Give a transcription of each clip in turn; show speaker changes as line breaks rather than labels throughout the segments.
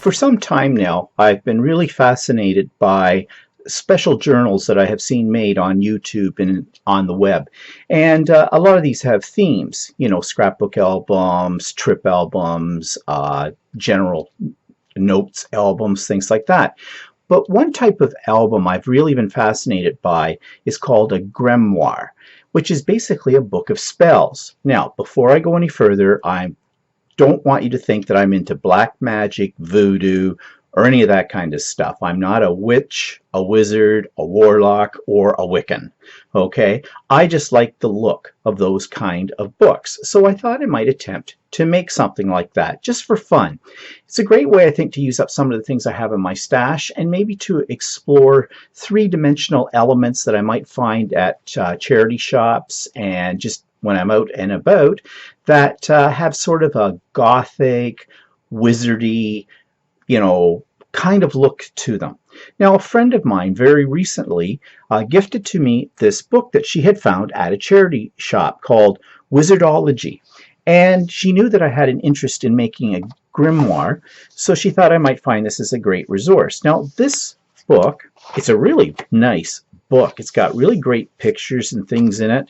For some time now, I've been really fascinated by special journals that I have seen made on YouTube and on the web. And a lot of these have themes, you know, scrapbook albums, trip albums, general notes albums, things like that. But one type of album I've really been fascinated by is called a grimoire, which is basically a book of spells. Now, before I go any further, I don't want you to think that I'm into black magic, voodoo, or any of that kind of stuff. I'm not a witch, a wizard, a warlock, or a Wiccan. Okay? I just like the look of those kind of books. So I thought I might attempt to make something like that, just for fun. It's a great way, I think, to use up some of the things I have in my stash and maybe to explore three-dimensional elements that I might find at charity shops and just when I'm out and about that have sort of a gothic, wizardy, you know, kind of look to them. Now, a friend of mine very recently gifted to me this book that she had found at a charity shop called Wizardology. And she knew that I had an interest in making a grimoire, so she thought I might find this as a great resource. Now, this book, it's a really nice book. It's got really great pictures and things in it.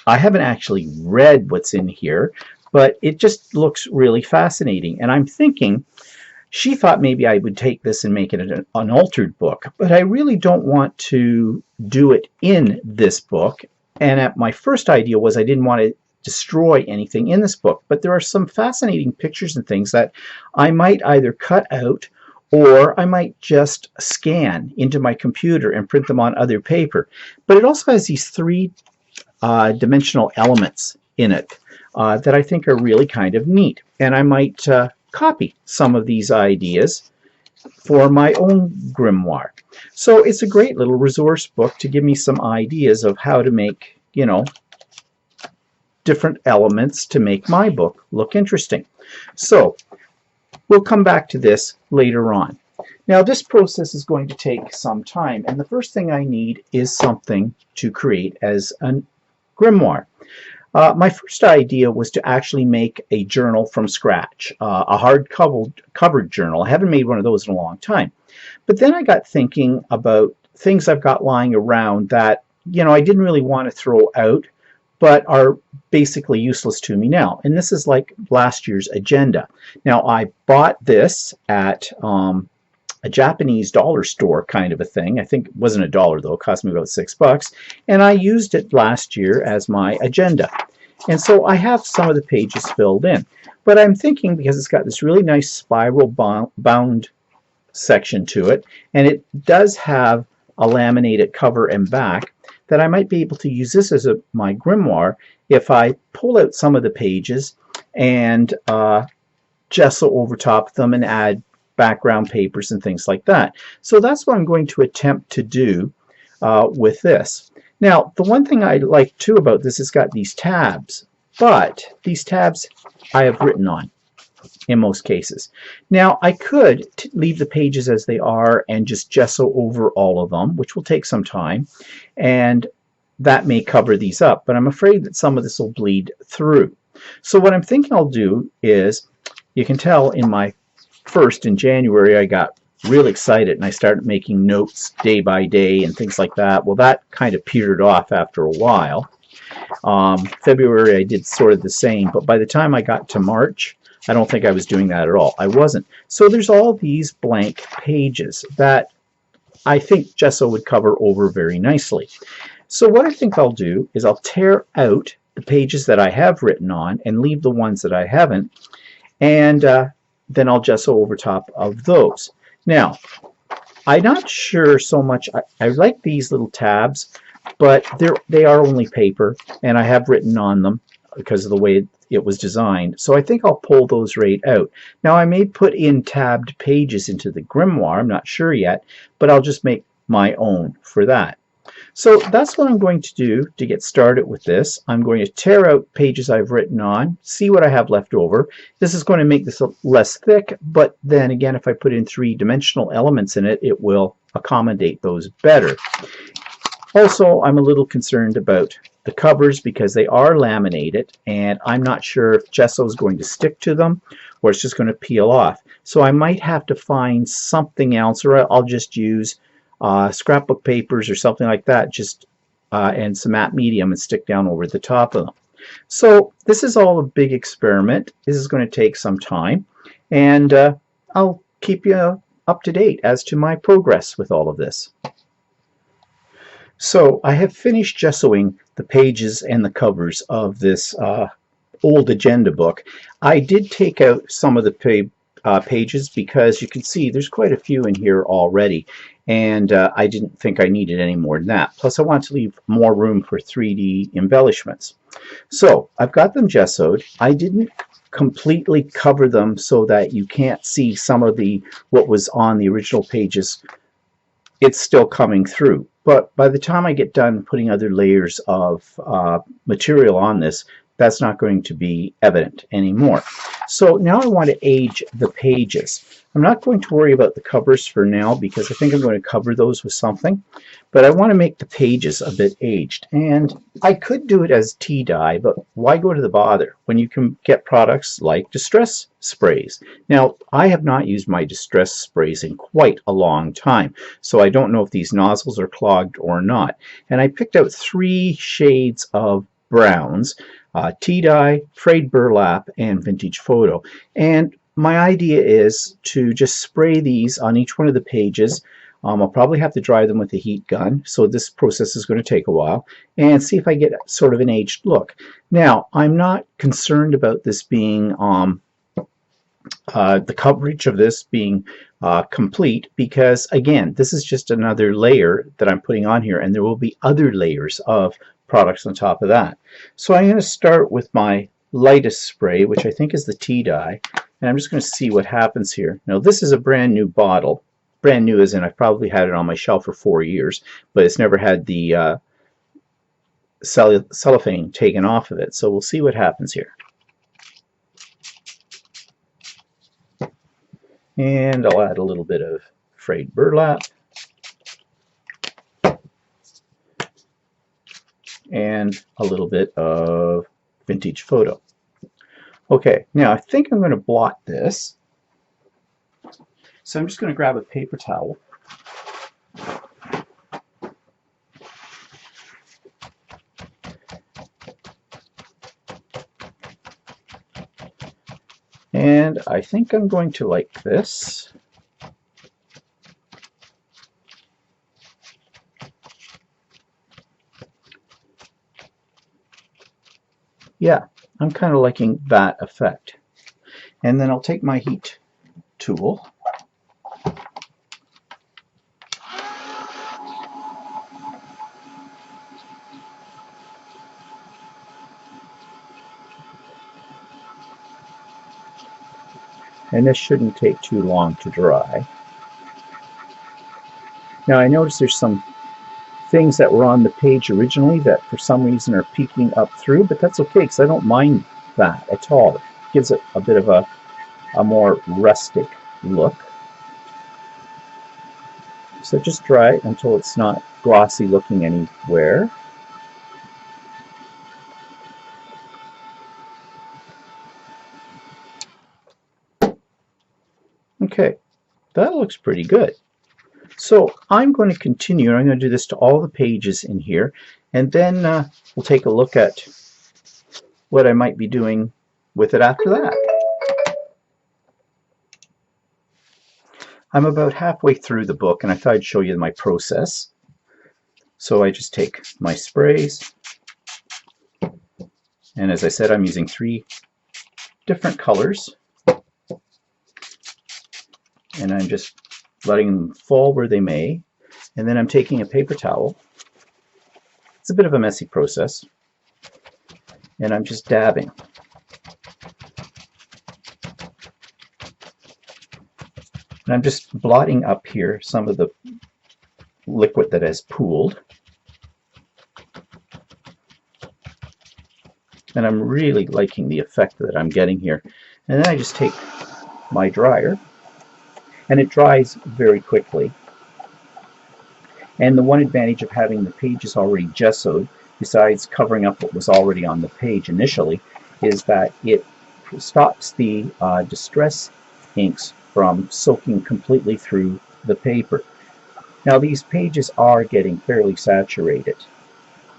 I haven't actually read what's in here, but it just looks really fascinating. And I'm thinking, she thought maybe I would take this and make it an altered book, but I really don't want to do it in this book. And my first idea was I didn't want to destroy anything in this book, but there are some fascinating pictures and things that I might either cut out or I might just scan into my computer and print them on other paper. But it also has these three dimensional elements in it that I think are really kind of neat. And I might copy some of these ideas for my own grimoire. So it's a great little resource book to give me some ideas of how to make, you know, different elements to make my book look interesting. So we'll come back to this later on. Now, this process is going to take some time, and the first thing I need is something to create as a grimoire. My first idea was to actually make a journal from scratch, a hard-covered journal. I haven't made one of those in a long time. But then I got thinking about things I've got lying around that, you know, I didn't really want to throw out, but are basically useless to me now. And this is like last year's agenda. Now, I bought this at a Japanese dollar store kind of a thing. I think it wasn't $1 though, it cost me about $6, and I used it last year as my agenda. And so I have some of the pages filled in. But I'm thinking, because it's got this really nice spiral bound section to it, and it does have a laminated cover and back, that I might be able to use this as my grimoire if I pull out some of the pages and gesso over top of them and add background papers and things like that. So that's what I'm going to attempt to do with this. Now, the one thing I like too about this is got these tabs, but these tabs I have written on in most cases. Now, I could leave the pages as they are and just gesso over all of them, which will take some time, and that may cover these up, but I'm afraid that some of this will bleed through. So what I'm thinking I'll do is, you can tell in my first in January I got real excited and I started making notes day by day and things like that. Well, that kind of petered off after a while. February I did sort of the same, but by the time I got to March, I don't think I was doing that at all. I wasn't. So there's all these blank pages that I think gesso would cover over very nicely. So what I think I'll do is I'll tear out the pages that I have written on and leave the ones that I haven't, and then I'll gesso over top of those. Now, I'm not sure so much. I like these little tabs, but they are only paper, and I have written on them because of the way it was designed. So I think I'll pull those right out. Now, I may put in tabbed pages into the grimoire. I'm not sure yet, but I'll just make my own for that. So that's what I'm going to do to get started with this. I'm going to tear out pages I've written on, see what I have left over. This is going to make this less thick, but then again, if I put in three-dimensional elements in it, it will accommodate those better. Also, I'm a little concerned about the covers because they are laminated, and I'm not sure if gesso is going to stick to them or it's just going to peel off. So I might have to find something else, or I'll just use scrapbook papers or something like that, just and some matte medium, and stick down over the top of them. So this is all a big experiment. This is going to take some time, and I'll keep you up to date as to my progress with all of this. So I have finished gessoing the pages and the covers of this old agenda book. I did take out some of the pages because you can see there's quite a few in here already, and I didn't think I needed any more than that. Plus I want to leave more room for 3D embellishments. So I've got them gessoed. I didn't completely cover them so that you can't see some of what was on the original pages. It's still coming through, but by the time I get done putting other layers of material on this, that's not going to be evident anymore. So now I want to age the pages. I'm not going to worry about the covers for now because I think I'm going to cover those with something, but I want to make the pages a bit aged. And I could do it as tea dye, but why go to the bother when you can get products like distress sprays? Now, I have not used my distress sprays in quite a long time, so I don't know if these nozzles are clogged or not. And I picked out 3 shades of browns: tea dye, frayed burlap, and vintage photo. And my idea is to just spray these on each one of the pages. I'll probably have to dry them with a heat gun, so this process is going to take a while, and see if I get sort of an aged look. Now, I'm not concerned about this being the coverage of this being complete, because again, this is just another layer that I'm putting on here, and there will be other layers of products on top of that. So I'm going to start with my lightest spray, which I think is the tea dye, and I'm just going to see what happens here. Now, this is a brand new bottle. Brand new as in I've probably had it on my shelf for 4 years, but it's never had the cellophane taken off of it. So we'll see what happens here. And I'll add a little bit of frayed burlap and a little bit of vintage photo. Okay, now I think I'm going to blot this. So I'm just going to grab a paper towel. And I think I'm going to like this. Yeah, I'm kind of liking that effect. And then I'll take my heat tool. And this shouldn't take too long to dry. Now I notice there's some things that were on the page originally that for some reason are peeking up through, but that's okay because I don't mind that at all. It gives it a bit of a more rustic look. So just dry it until it's not glossy looking anywhere. Okay, that looks pretty good. So I'm going to continue. I'm going to do this to all the pages in here, and then we'll take a look at what I might be doing with it after that. I'm about halfway through the book, and I thought I'd show you my process. So I just take my sprays, and as I said, I'm using 3 different colors, and I'm just letting them fall where they may, and then I'm taking a paper towel. It's a bit of a messy process, and I'm just dabbing. And I'm just blotting up here some of the liquid that has pooled. And I'm really liking the effect that I'm getting here. And then I just take my dryer, and it dries very quickly. And the one advantage of having the pages already gessoed besides covering up what was already on the page initially, is that it stops the distress inks from soaking completely through the paper. Now these pages are getting fairly saturated,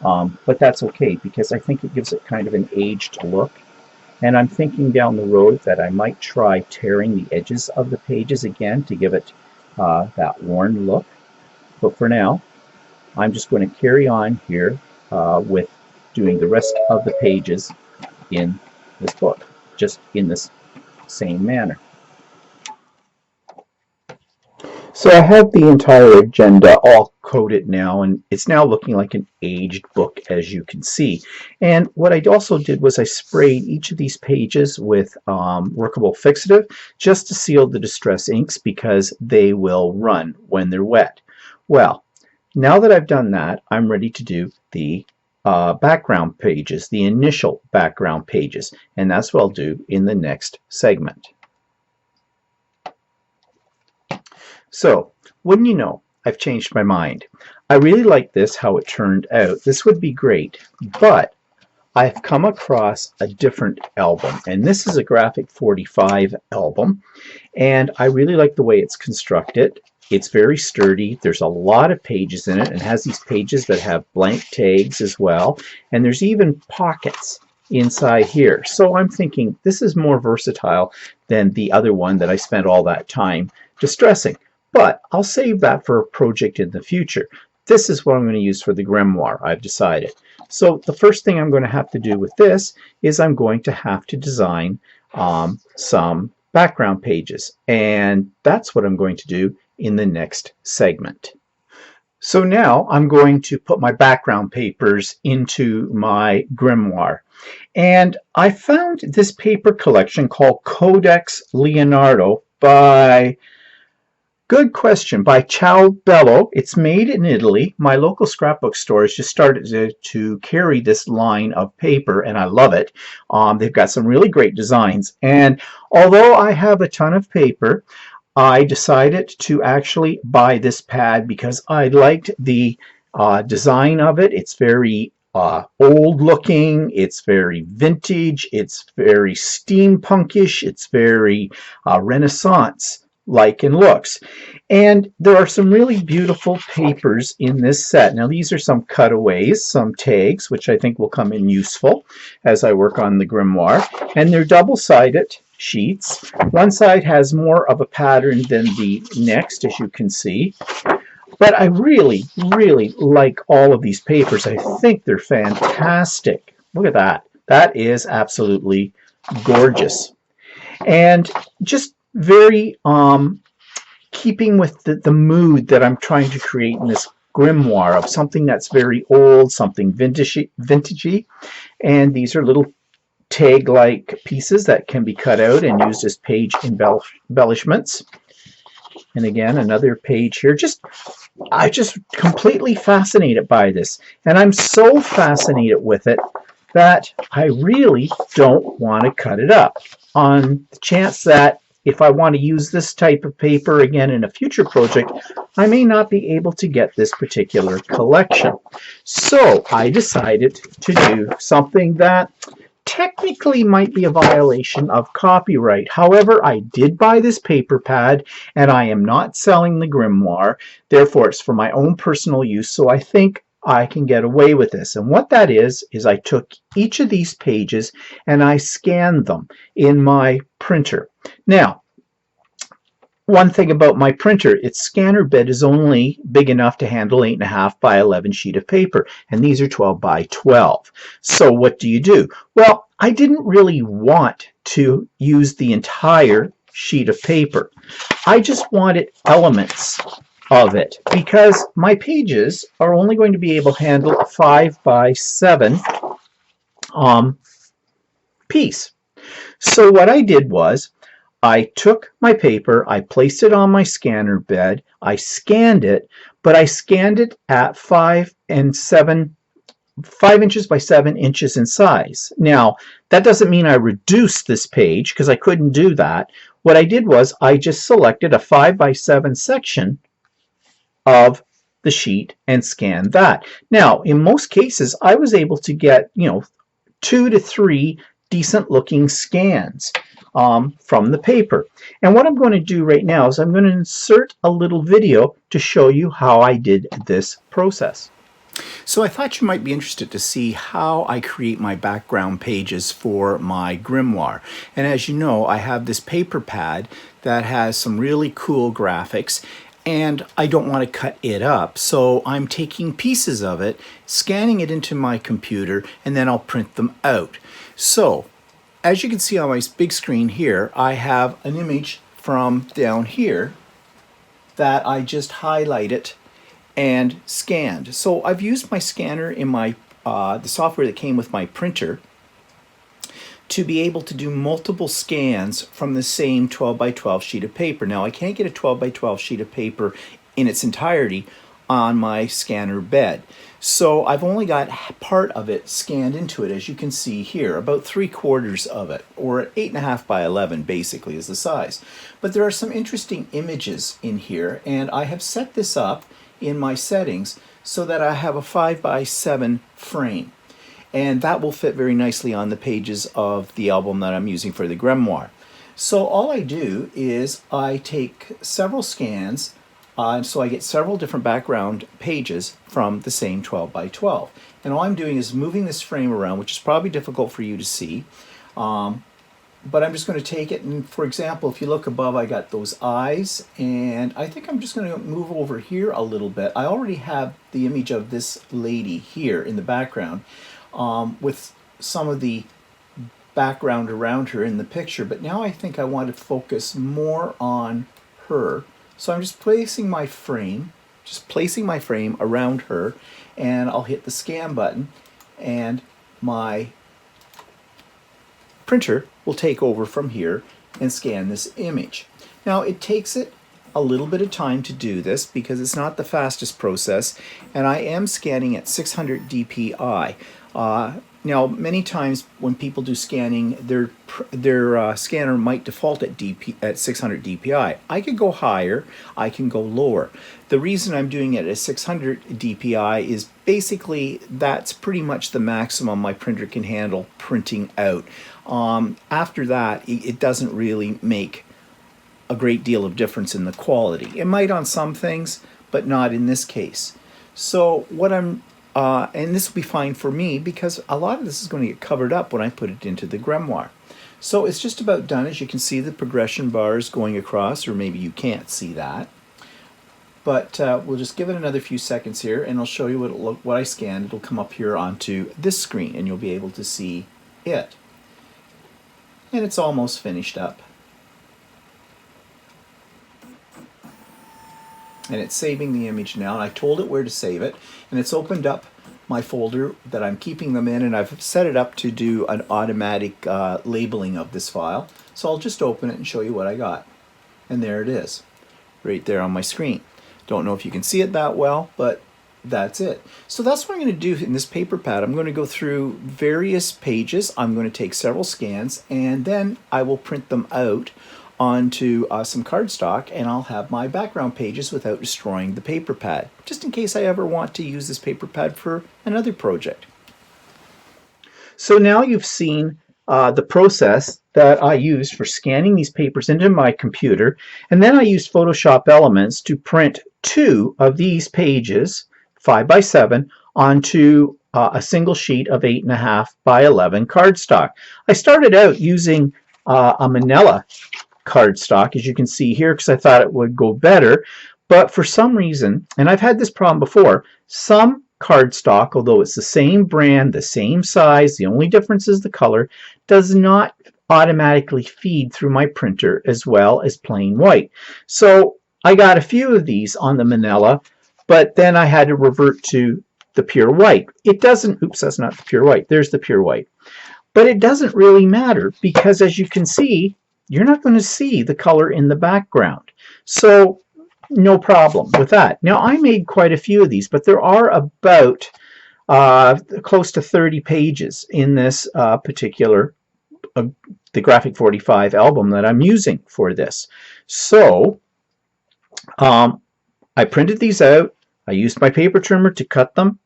but that's okay because I think it gives it kind of an aged look. And I'm thinking down the road that I might try tearing the edges of the pages again to give it that worn look. But for now, I'm just going to carry on here with doing the rest of the pages in this book, just in this same manner. So I have the entire agenda all coded now, and it's now looking like an aged book, as you can see. And what I also did was I sprayed each of these pages with workable fixative just to seal the distress inks because they will run when they're wet. Well, now that I've done that, I'm ready to do the background pages, the initial background pages, and that's what I'll do in the next segment. So, wouldn't you know, I've changed my mind. I really like this, how it turned out. This would be great, but I've come across a different album, and this is a Graphic 45 album, and I really like the way it's constructed. It's very sturdy. There's a lot of pages in it, and has these pages that have blank tags as well, and there's even pockets inside here. So I'm thinking this is more versatile than the other one that I spent all that time distressing. But I'll save that for a project in the future. This is what I'm going to use for the Grimoire, I've decided. So the first thing I'm going to have to do with this is I'm going to have to design some background pages. And that's what I'm going to do in the next segment. So now I'm going to put my background papers into my Grimoire. And I found this paper collection called Codex Leonardo by... Good question. By Ciao Bello. It's made in Italy. My local scrapbook store has just started to carry this line of paper, and I love it. They've got some really great designs. And although I have a ton of paper, I decided to actually buy this pad because I liked the design of it. It's very old looking, it's very vintage, it's very steampunkish, it's very Renaissance like in looks. And there are some really beautiful papers in this set. Now these are some cutaways, some tags, which I think will come in useful as I work on the Grimoire. And they're double-sided sheets. One side has more of a pattern than the next, as you can see. But I really, really like all of these papers. I think they're fantastic. Look at that. That is absolutely gorgeous. And just very keeping with the mood that I'm trying to create in this Grimoire of something that's very old, something vintagey. And these are little tag-like pieces that can be cut out and used as page embellishments. And again, another page here. I'm just completely fascinated by this. And I'm so fascinated with it that I really don't want to cut it up, on the chance that if I want to use this type of paper again in a future project, I may not be able to get this particular collection. So I decided to do something that technically might be a violation of copyright. However, I did buy this paper pad, and I am not selling the Grimoire. Therefore, it's for my own personal use, so I think I can get away with this. And what that is I took each of these pages and I scanned them in my printer. Now, one thing about my printer, its scanner bed is only big enough to handle 8.5 by 11 sheet of paper, and these are 12 by 12. So what do? Well, I didn't really want to use the entire sheet of paper. I just wanted elements of it because my pages are only going to be able to handle a 5 by 7 piece. So what I did was I took my paper, I placed it on my scanner bed, I scanned it, but I scanned it at 5 inches by 7 inches in size. Now, that doesn't mean I reduced this page because I couldn't do that. What I did was I just selected a 5 by 7 section of the sheet and scan that. Now, in most cases, I was able to get, 2 to 3 decent looking scans from the paper. And what I'm going to do right now is I'm going to insert a little video to show you how I did this process.
So I thought you might be interested to see how I create my background pages for my Grimoire. And as you know, I have this paper pad that has some really cool graphics, and I don't want to cut it up. So I'm taking pieces of it, scanning it into my computer, and then I'll print them out. So as you can see on my big screen here, I have an image from down here that I just highlighted and scanned. So I've used my scanner in my the software that came with my printer to be able to do multiple scans from the same 12 by 12 sheet of paper. Now I can't get a 12 by 12 sheet of paper in its entirety on my scanner bed. So I've only got part of it scanned into it, as you can see here, about 3/4 of it, or 8.5 by 11 basically is the size. But there are some interesting images in here, and I have set this up in my settings so that I have a 5 by 7 frame, and that will fit very nicely on the pages of the album that I'm using for the Grimoire. So all I do is I take several scans, so I get several different background pages from the same 12 by 12, and all I'm doing is moving this frame around, which is probably difficult for you to see, but I'm just going to take it, and for example, if you look above, I got those eyes, and I think I'm just going to move over here a little bit. I already have the image of this lady here in the background with some of the background around her in the picture, but now I think I want to focus more on her. So I'm just placing my frame around her, and I'll hit the scan button, and my printer will take over from here and scan this image. Now it takes it a little bit of time to do this because it's not the fastest process, and I am scanning at 600 dpi. Now many times when people do scanning, their scanner might default at 600 dpi. I could go higher, I can go lower. The reason I'm doing it at 600 dpi is basically that's pretty much the maximum my printer can handle printing out. After that, it doesn't really make a great deal of difference in the quality. It might on some things, but not in this case. So what and this will be fine for me because a lot of this is going to get covered up when I put it into the Grimoire. So it's just about done. As you can see, the progression bars going across, or maybe you can't see that. But we'll just give it another few seconds here, and I'll show you what I scanned. It'll come up here onto this screen, and you'll be able to see it. And it's almost finished up. And it's saving the image now, and I told it where to save it, and it's opened up my folder that I'm keeping them in, and I've set it up to do an automatic labeling of this file. So I'll just open it and show you what I got. And there it is, right there on my screen. Don't know if you can see it that well, but that's it. So that's what I'm going to do in this paper pad. I'm going to go through various pages. I'm going to take several scans, and then I will print them out onto some cardstock, and I'll have my background pages without destroying the paper pad, just in case I ever want to use this paper pad for another project.
So now you've seen the process that I used for scanning these papers into my computer, and then I used Photoshop Elements to print 2 of these pages, 5 by 7, onto a single sheet of 8.5 by 11 cardstock. I started out using a manila cardstock, as you can see here, because I thought it would go better, but for some reason, and I've had this problem before, some cardstock, although it's the same brand, the same size, the only difference is the color, does not automatically feed through my printer as well as plain white. So I got a few of these on the manila, but then I had to revert to the pure white. It doesn't, oops, that's not the pure white, there's the pure white. But it doesn't really matter because, as you can see, you're not going to see the color in the background. So no problem with that. Now I made quite a few of these, but there are about close to 30 pages in this particular the Graphic 45 album that I'm using for this. So I printed these out. I used my paper trimmer to cut them,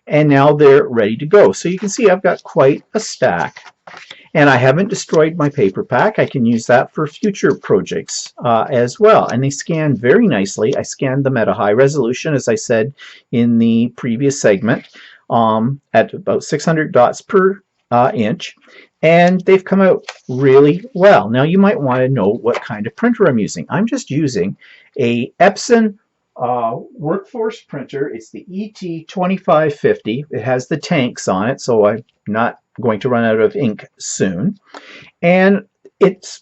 and now they're ready to go. So you can see I've got quite a stack. And I haven't destroyed my paper pack. I can use that for future projects as well. And they scan very nicely. I scanned them at a high resolution, as I said in the previous segment, at about 600 dots per inch. And they've come out really well. Now you might want to know what kind of printer I'm using. I'm just using a Epson workforce printer. It's the ET2550. It has the tanks on it, so I'm not going to run out of ink soon. And it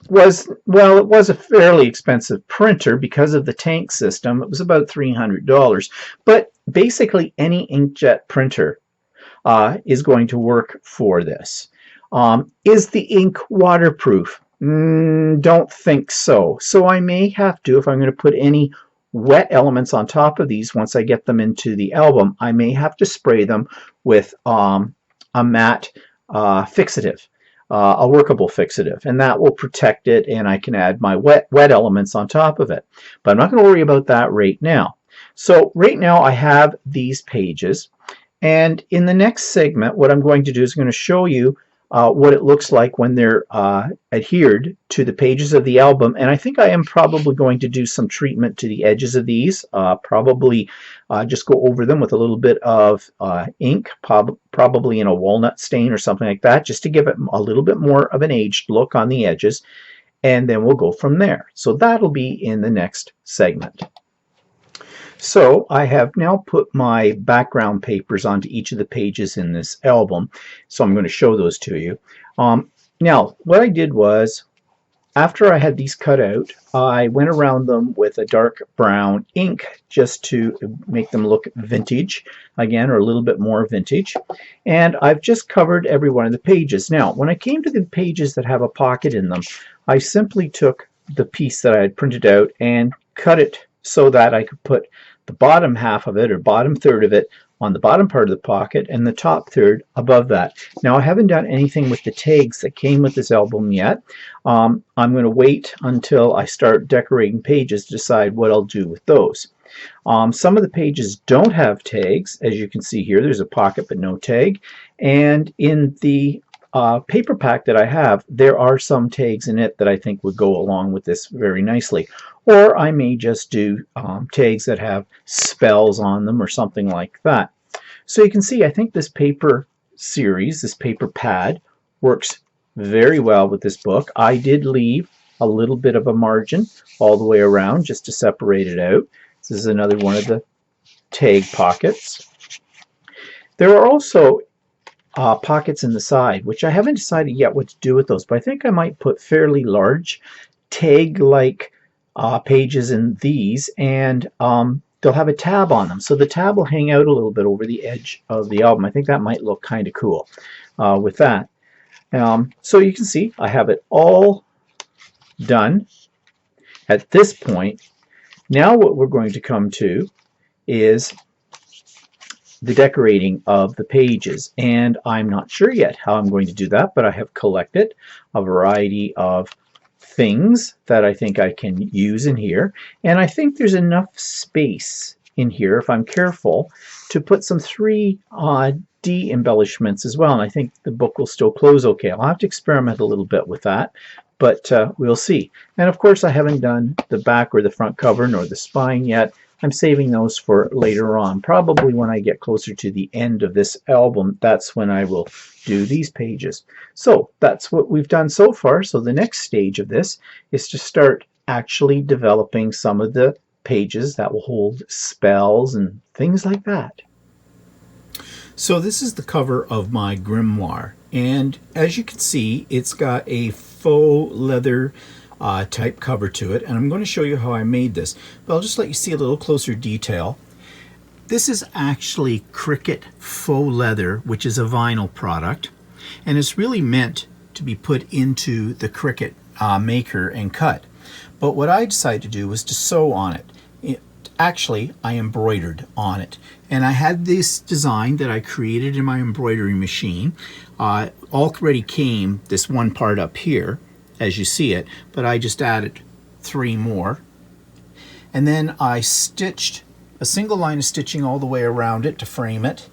was a fairly expensive printer because of the tank system. It was about $300. But basically any inkjet printer is going to work for this. Is the ink waterproof? Don't think so. So I may have to, if I'm going to put any wet elements on top of these once I get them into the album, I may have to spray them with a matte fixative, a workable fixative, and that will protect it, and I can add my wet elements on top of it. But I'm not going to worry about that right now. So right now I have these pages, and in the next segment what I'm going to do is I'm going to show you what it looks like when they're adhered to the pages of the album. And I think I am probably going to do some treatment to the edges of these, probably just go over them with a little bit of ink, probably in a walnut stain or something like that, just to give it a little bit more of an aged look on the edges, and then we'll go from there. So that'll be in the next segment. So I have now put my background papers onto each of the pages in this album, so I'm going to show those to you. Now what I did was, after I had these cut out, I went around them with a dark brown ink just to make them look vintage again, or a little bit more vintage, and I've just covered every one of the pages. Now when I came to the pages that have a pocket in them, I simply took the piece that I had printed out and cut it so that I could put the bottom half of it, or bottom third of it, on the bottom part of the pocket and the top third above that. Now I haven't done anything with the tags that came with this album yet. I'm going to wait until I start decorating pages to decide what I'll do with those. Some of the pages don't have tags. As you can see here, there's a pocket but no tag. And in the paper pack that I have, there are some tags in it that I think would go along with this very nicely. Or I may just do tags that have spells on them or something like that. So you can see, I think this paper series, this paper pad, works very well with this book. I did leave a little bit of a margin all the way around just to separate it out. This is another one of the tag pockets. There are also pockets in the side, which I haven't decided yet what to do with those, but I think I might put fairly large tag-like pages in these, and they'll have a tab on them, so the tab will hang out a little bit over the edge of the album. I think that might look kind of cool with that. So you can see I have it all done at this point. Now what we're going to come to is the decorating of the pages, and I'm not sure yet how I'm going to do that, but I have collected a variety of things that I think I can use in here, and I think there's enough space in here, if I'm careful, to put some 3D embellishments as well, and I think the book will still close okay. I'll have to experiment a little bit with that, but we'll see. And of course I haven't done the back or the front cover nor the spine yet. I'm saving those for later on. Probably when I get closer to the end of this album, that's when I will do these pages. So that's what we've done so far. So the next stage of this is to start actually developing some of the pages that will hold spells and things like that.
So this is the cover of my grimoire, and as you can see, it's got a faux leather type cover to it, and I'm going to show you how I made this, but I'll just let you see a little closer detail. This is actually Cricut faux leather, which is a vinyl product, and it's really meant to be put into the Cricut maker and cut. But what I decided to do was to sew on it. Actually, I embroidered on it, and I had this design that I created in my embroidery machine. Already came this one part up here, as you see it, but I just added 3 more, and then I stitched a single line of stitching all the way around it to frame it,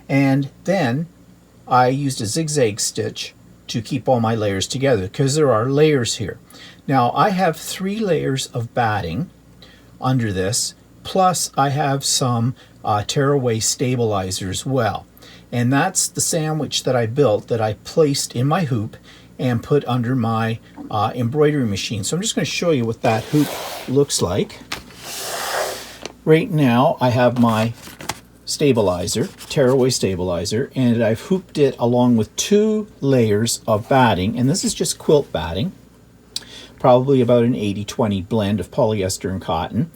and then I used a zigzag stitch to keep all my layers together because there are layers here. Now I have 3 layers of batting under this, plus I have some tearaway stabilizer as well. And that's the sandwich that I built that I placed in my hoop and put under my embroidery machine. So I'm just going to show you what that hoop looks like. Right now I have my stabilizer, tearaway stabilizer, and I've hooped it along with 2 layers of batting, and this is just quilt batting, probably about an 80-20 blend of polyester and cotton.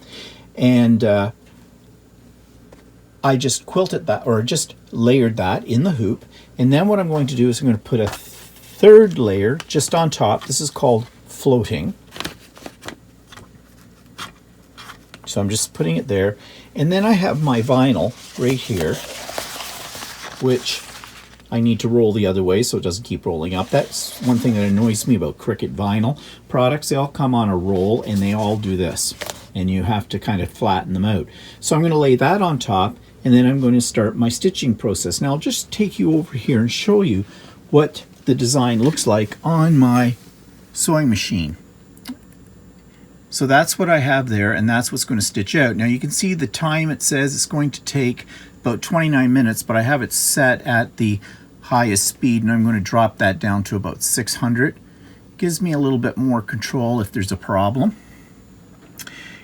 And I just quilted that, or just layered that in the hoop. And then what I'm going to do is I'm going to put a 3rd layer just on top. This is called floating. So I'm just putting it there. And then I have my vinyl right here, which I need to roll the other way so it doesn't keep rolling up. That's one thing that annoys me about Cricut vinyl products. They all come on a roll and they all do this, and you have to kind of flatten them out. So I'm going to lay that on top, and then I'm going to start my stitching process. Now I'll just take you over here and show you what the design looks like on my sewing machine. So that's what I have there, and that's what's going to stitch out. Now you can see the time it says it's going to take about 29 minutes, but I have it set at the highest speed, and I'm going to drop that down to about 600. Gives me a little bit more control if there's a problem.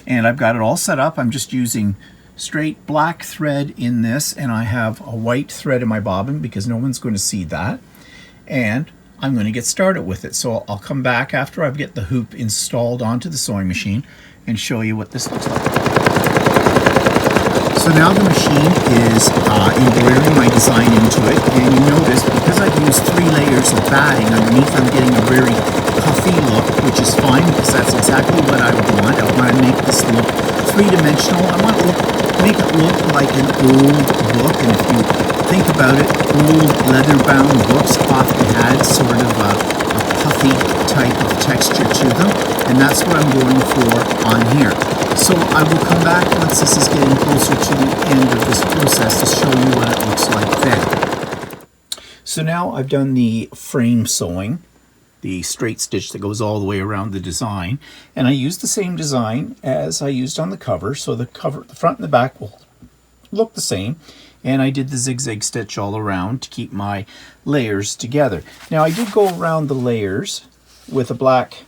And I've got it all set up. I'm just using straight black thread in this, and I have a white thread in my bobbin because no one's going to see that. And I'm going to get started with it. So I'll come back after I get the hoop installed onto the sewing machine and show you what this looks like. So now the machine is embroidering my design into it, and you notice because I've used 3 layers of batting underneath, I'm getting a very puffy look, which is fine because that's exactly what I want. I want to make this look 3-dimensional. I want to make it look like an old book, and if you think about it, old leather-bound books often had sort of a puffy type of texture to them, and that's what I'm going for on here. So I will come back once this is getting closer to the end of this process to show you what it looks like then. So now I've done the frame sewing, the straight stitch that goes all the way around the design, and I used the same design as I used on the cover, so the cover, the front and the back will look the same, and I did the zigzag stitch all around to keep my layers together. Now I did go around the layers with a black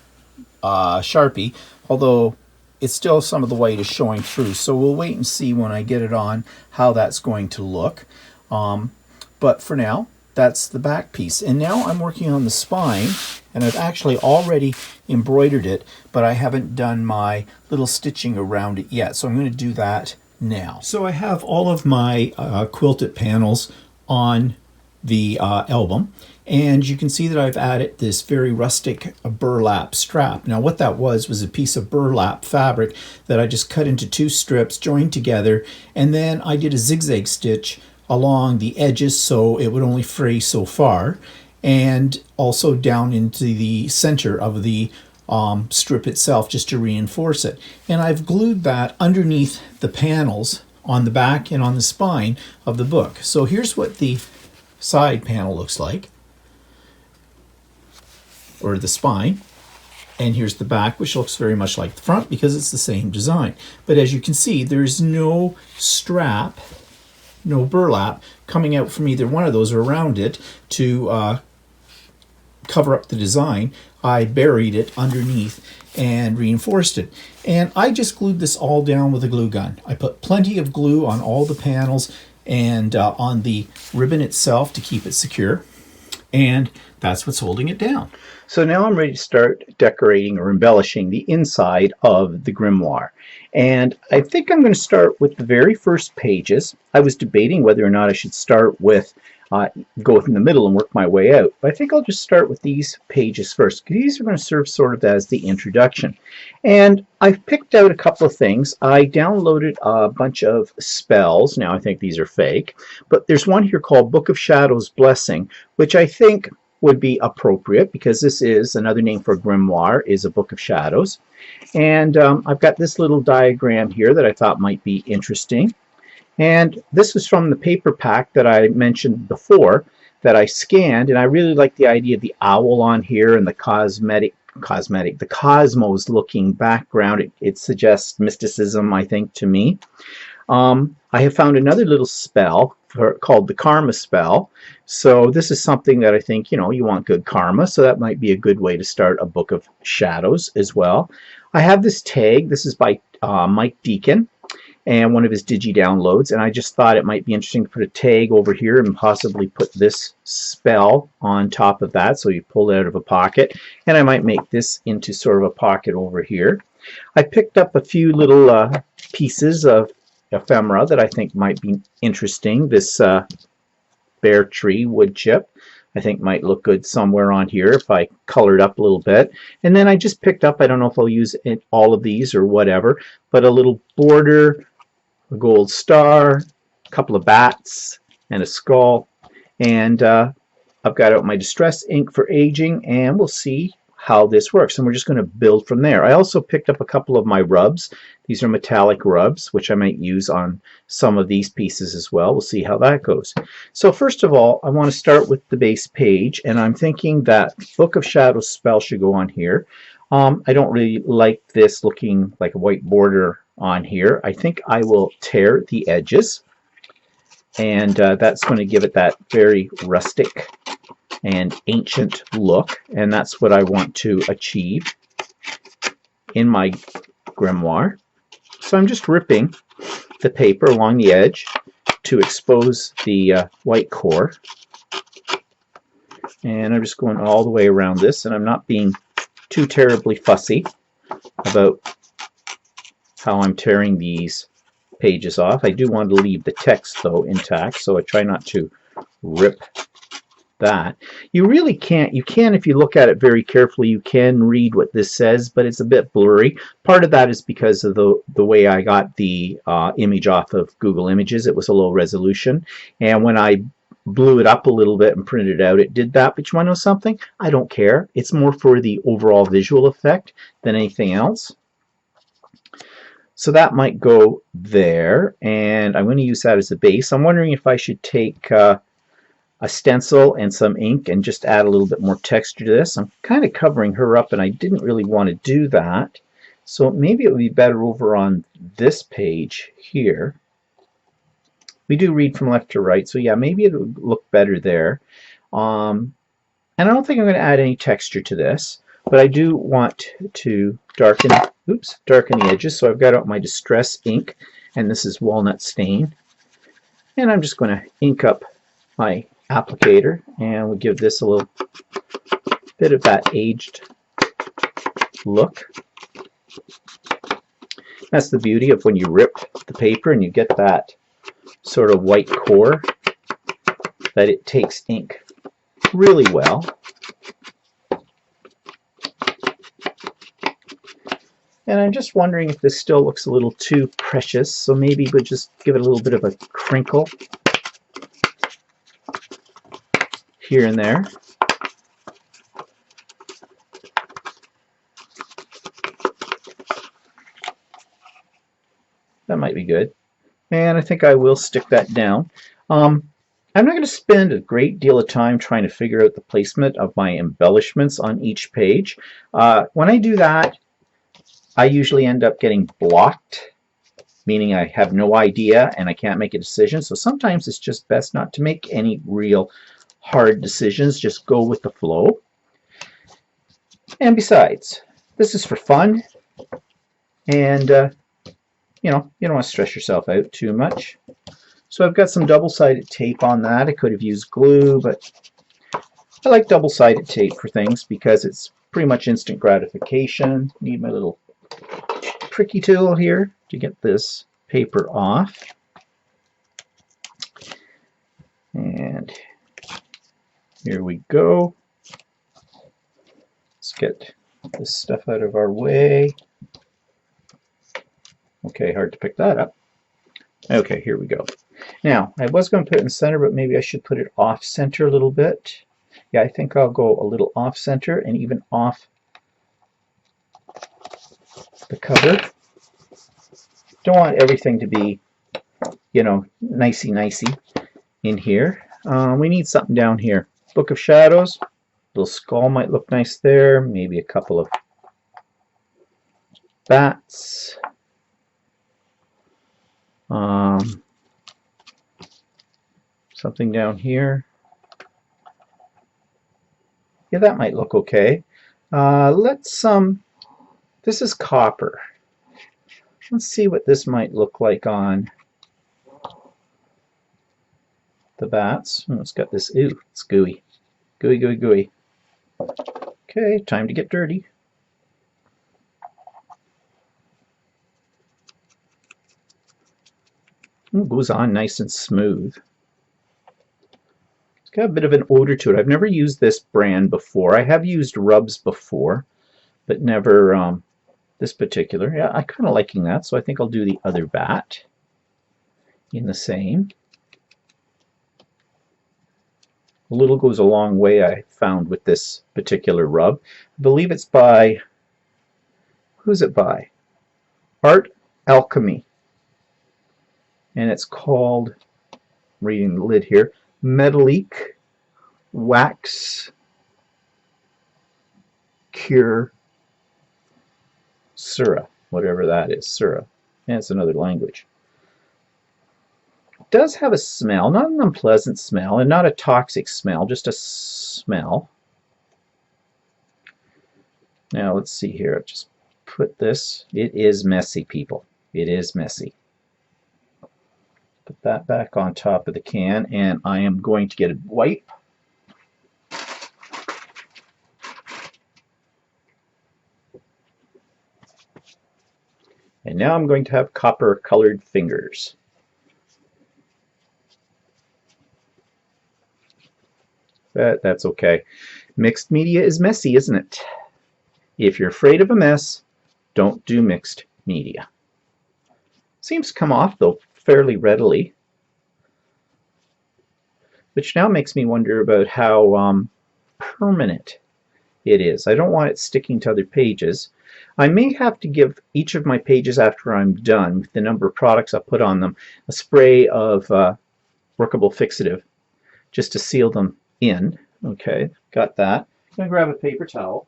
Sharpie, although it's still some of the white is showing through, so we'll wait and see when I get it on how that's going to look. But for now, that's the back piece. And now I'm working on the spine, and I've actually already embroidered it, but I haven't done my little stitching around it yet, so I'm going to do that now. So I have all of my quilted panels on the album, and you can see that I've added this very rustic burlap strap. Now what that was a piece of burlap fabric that I just cut into 2 strips, joined together, and then I did a zigzag stitch along the edges so it would only fray so far, and also down into the center of the strip itself just to reinforce it. And I've glued that underneath the panels on the back and on the spine of the book. So here's what the side panel looks like, or the spine, and here's the back, which looks very much like the front because it's the same design. But as you can see, there's no strap, no burlap coming out from either one of those or around it to cover up the design. I buried it underneath and reinforced it. And I just glued this all down with a glue gun. I put plenty of glue on all the panels and on the ribbon itself to keep it secure. And that's what's holding it down.
So now I'm ready to start decorating or embellishing the inside of the grimoire. And I think I'm going to start with the very first pages. I was debating whether or not I should start with go in the middle and work my way out. But I think I'll just start with these pages first, because these are going to serve sort of as the introduction. And I've picked out a couple of things. I downloaded a bunch of spells. Now I think these are fake, but there's one here called Book of Shadows Blessing, which I think would be appropriate because this is another name for Grimoire, is a book of shadows. And I've got this little diagram here that I thought might be interesting. And this is from the paper pack that I mentioned before that I scanned, and I really like the idea of the owl on here and the the cosmos looking background. It suggests mysticism, I think, to me. I have found another little spell called the karma spell. So this is something that I think, you know, you want good karma, so that might be a good way to start a book of shadows as well. I have this tag. This is by Mike Deacon and one of his digi downloads, and I just thought it might be interesting to put a tag over here and possibly put this spell on top of that, so you pull it out of a pocket, and I might make this into sort of a pocket over here. I picked up a few little pieces of ephemera that I think might be interesting. This bare tree wood chip I think might look good somewhere on here if I color it up a little bit. And then I just picked up, I don't know if I'll use all of these or whatever, but a little border, a gold star, a couple of bats, and a skull. And I've got out my distress ink for aging, and we'll see how this works. And we're just going to build from there. I also picked up a couple of my rubs. These are metallic rubs, which I might use on some of these pieces as well. We'll see how that goes. So first of all, I want to start with the base page, and I'm thinking that Book of Shadows spell should go on here. I don't really like this looking like a white border on here. I think I will tear the edges, and that's going to give it that very rustic and ancient look, and that's what I want to achieve in my grimoire. So I'm just ripping the paper along the edge to expose the white core, and I'm just going all the way around this, and I'm not being too terribly fussy about how I'm tearing these pages off. I do want to leave the text though intact, so I try not to rip that. You really can't. You can, if you look at it very carefully, you can read what this says, but it's a bit blurry. Part of that is because of the way I got the image off of Google Images. It was a low resolution, and when I blew it up a little bit and printed it out, it did that. But you want to know something? I don't care. It's more for the overall visual effect than anything else. So that might go there, and I'm going to use that as a base. I'm wondering if I should take a stencil and some ink and just add a little bit more texture to this. I'm kind of covering her up, and I didn't really want to do that. So maybe it would be better over on this page here. We do read from left to right, so yeah, maybe it would look better there. And I don't think I'm going to add any texture to this, but I do want to darken the edges. So I've got out my distress ink, and this is walnut stain. And I'm just going to ink up my applicator, and we'll give this a little bit of that aged look. That's the beauty of when you rip the paper and you get that sort of white core, that it takes ink really well. And I'm just wondering if this still looks a little too precious, so maybe we'll just give it a little bit of a crinkle here and there. That might be good. And I think I will stick that down. I'm not going to spend a great deal of time trying to figure out the placement of my embellishments on each page. When I do that, I usually end up getting blocked, meaning I have no idea and I can't make a decision. So sometimes it's just best not to make any real hard decisions. Just go with the flow. And besides, this is for fun, and you know, you don't want to stress yourself out too much. So I've got some double-sided tape on that. I could have used glue, but I like double-sided tape for things because it's pretty much instant gratification. Need my little pricky tool here to get this paper off. And here we go. Let's get this stuff out of our way. Okay, hard to pick that up. Okay, here we go. Now, I was going to put it in the center, but maybe I should put it off center a little bit. Yeah, I think I'll go a little off center and even off the cover. Don't want everything to be, you know, nicey in here. We need something down here. Book of Shadows. Little skull might look nice there. Maybe a couple of bats. Something down here. Yeah, that might look okay. This is copper. Let's see what this might look like on the bats. Oh, it's got this, ooh, it's gooey. Gooey. Okay, time to get dirty. Ooh, goes on nice and smooth. It's got a bit of an odor to it. I've never used this brand before. I have used rubs before, but never this particular. Yeah, I'm kind of liking that, so I think I'll do the other bat in the same. A little goes a long way, I found, with this particular rub. I believe it's by, who's it by? Art Alchemy. And it's called, reading the lid here, Metallique Wax Cure Sura, whatever that is, Sura. And it's another language. It does have a smell, not an unpleasant smell, and not a toxic smell, just a smell. Now let's see here. I'll just put this. It is messy, people. It is messy. Put that back on top of the can, and I am going to get a wipe. And now I'm going to have copper-colored fingers. But that's okay. Mixed media is messy, isn't it? If you're afraid of a mess, don't do mixed media. Seems to come off, though, fairly readily. Which now makes me wonder about how permanent it is. I don't want it sticking to other pages. I may have to give each of my pages after I'm done with the number of products I put on them a spray of workable fixative just to seal them in. Okay, got that. I'm going to grab a paper towel.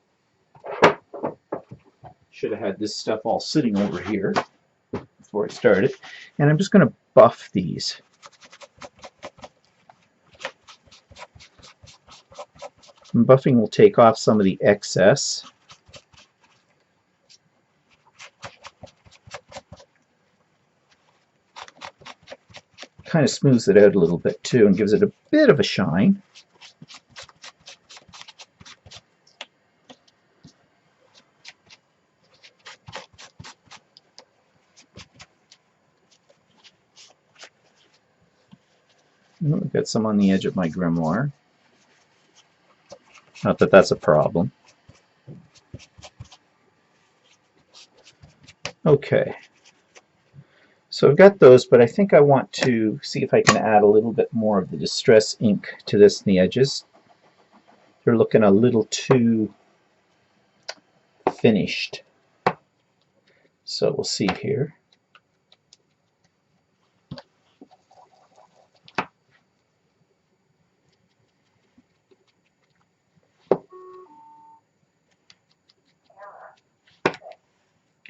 Should have had this stuff all sitting over here before I started. And I'm just going to buff these. And buffing will take off some of the excess. Kind of smooths it out a little bit too and gives it a bit of a shine. I've got some on the edge of my grimoire. Not that that's a problem. Okay. So I've got those, but I think I want to see if I can add a little bit more of the distress ink to this in the edges. They're looking a little too finished. So we'll see here.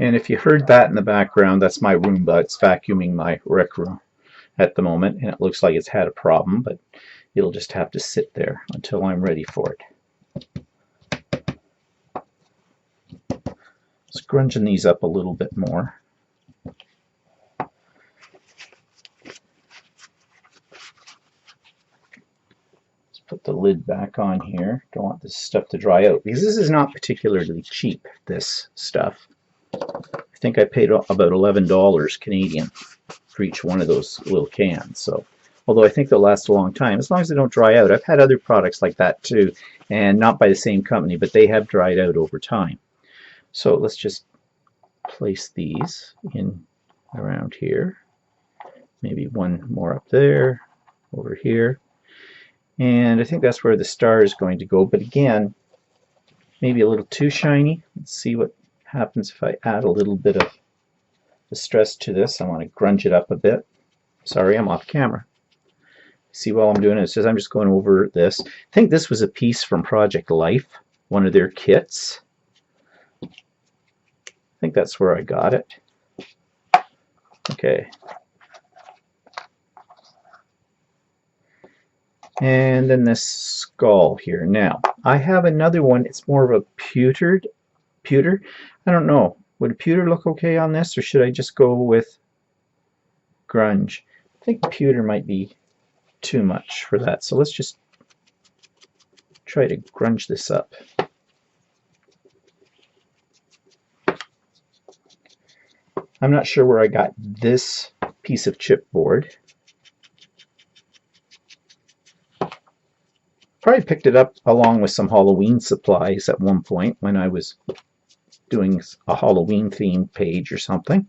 And if you heard that in the background, that's my Roomba. It's vacuuming my rec room at the moment, and it looks like it's had a problem, but it'll just have to sit there until I'm ready for it. Scrunching these up a little bit more. Let's put the lid back on here. Don't want this stuff to dry out, because this is not particularly cheap, this stuff. I think I paid about $11 Canadian for each one of those little cans. So, although I think they'll last a long time, as long as they don't dry out. I've had other products like that too, and not by the same company, but they have dried out over time. So let's just place these in around here. Maybe one more up there, over here. And I think that's where the star is going to go, but again, maybe a little too shiny. Let's see what happens if I add a little bit of distress to this. I want to grunge it up a bit. Sorry, I'm off camera. See, while I'm doing it, it says I'm just going over this. I think this was a piece from Project Life, one of their kits. I think that's where I got it. Okay. And then this skull here. Now, I have another one. It's more of a pewter. I don't know. Would a pewter look okay on this, or should I just go with grunge? I think pewter might be too much for that. So let's just try to grunge this up. I'm not sure where I got this piece of chipboard. Probably picked it up along with some Halloween supplies at one point when I was doing a Halloween themed page or something.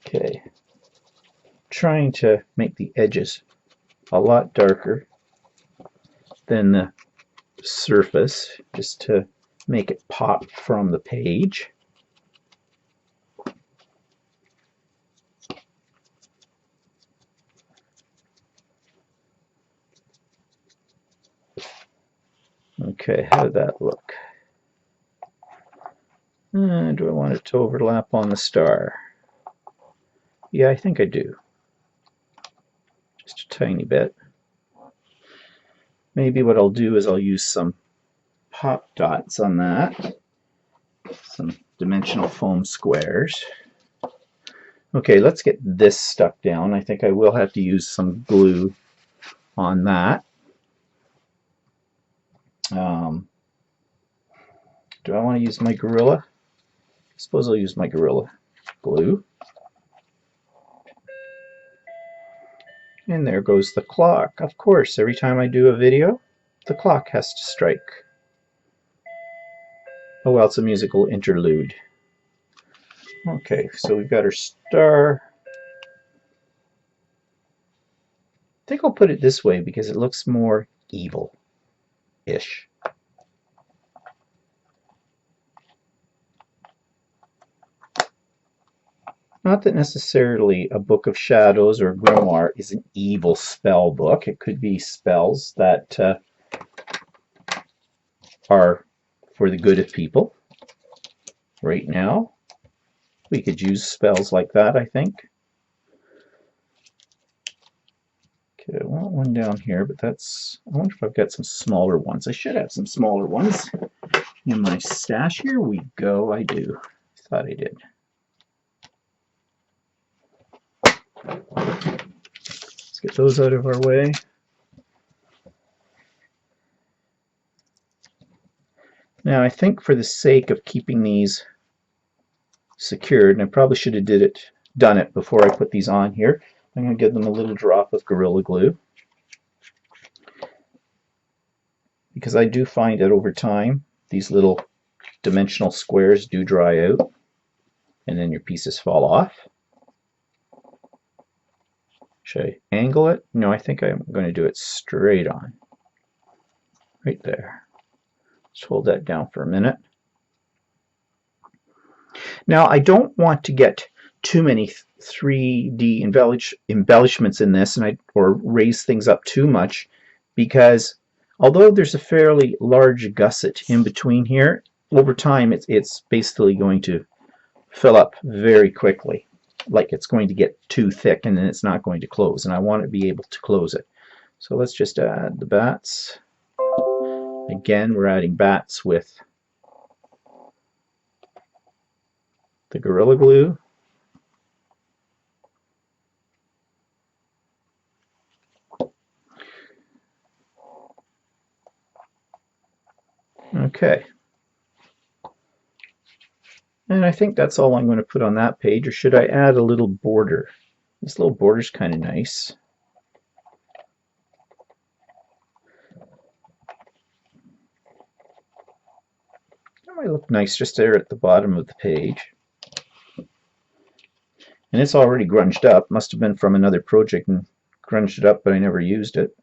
Okay, trying to make the edges a lot darker than the surface just to make it pop from the page. Okay, how did that look? Do I want it to overlap on the star? Yeah, I think I do. Just a tiny bit. Maybe what I'll do is I'll use some pop dots on that. Some dimensional foam squares. Okay, let's get this stuck down. I think I will have to use some glue on that. Do I want to use my Gorilla? I suppose I'll use my Gorilla glue. And there goes the clock. Of course, every time I do a video, the clock has to strike. Oh well, it's a musical interlude. Okay, so we've got our star. I think I'll put it this way because it looks more evil-ish. Not that necessarily a Book of Shadows or Grimoire is an evil spell book. It could be spells that are for the good of people. Right now, we could use spells like that, I think. Okay, I want one down here, but that's... I wonder if I've got some smaller ones. I should have some smaller ones in my stash. Here we go. I do. Thought I did. Let's get those out of our way. Now I think for the sake of keeping these secured, and I probably should have done it before I put these on here, I'm going to give them a little drop of Gorilla Glue. Because I do find that over time, these little dimensional squares do dry out, and then your pieces fall off. Should I angle it? No, I think I'm going to do it straight on. Right there. Just hold that down for a minute. Now, I don't want to get too many 3D embellishments in this, or raise things up too much, because although there's a fairly large gusset in between here, over time it's basically going to fill up very quickly. Like it's going to get too thick and then it's not going to close, and I want to be able to close it. So let's just add the bats. Again, we're adding bats with the Gorilla Glue. Okay. And I think that's all I'm going to put on that page, or should I add a little border? This little border's kind of nice. That might look nice just there at the bottom of the page. And it's already grunged up. Must have been from another project and grunged it up, but I never used it.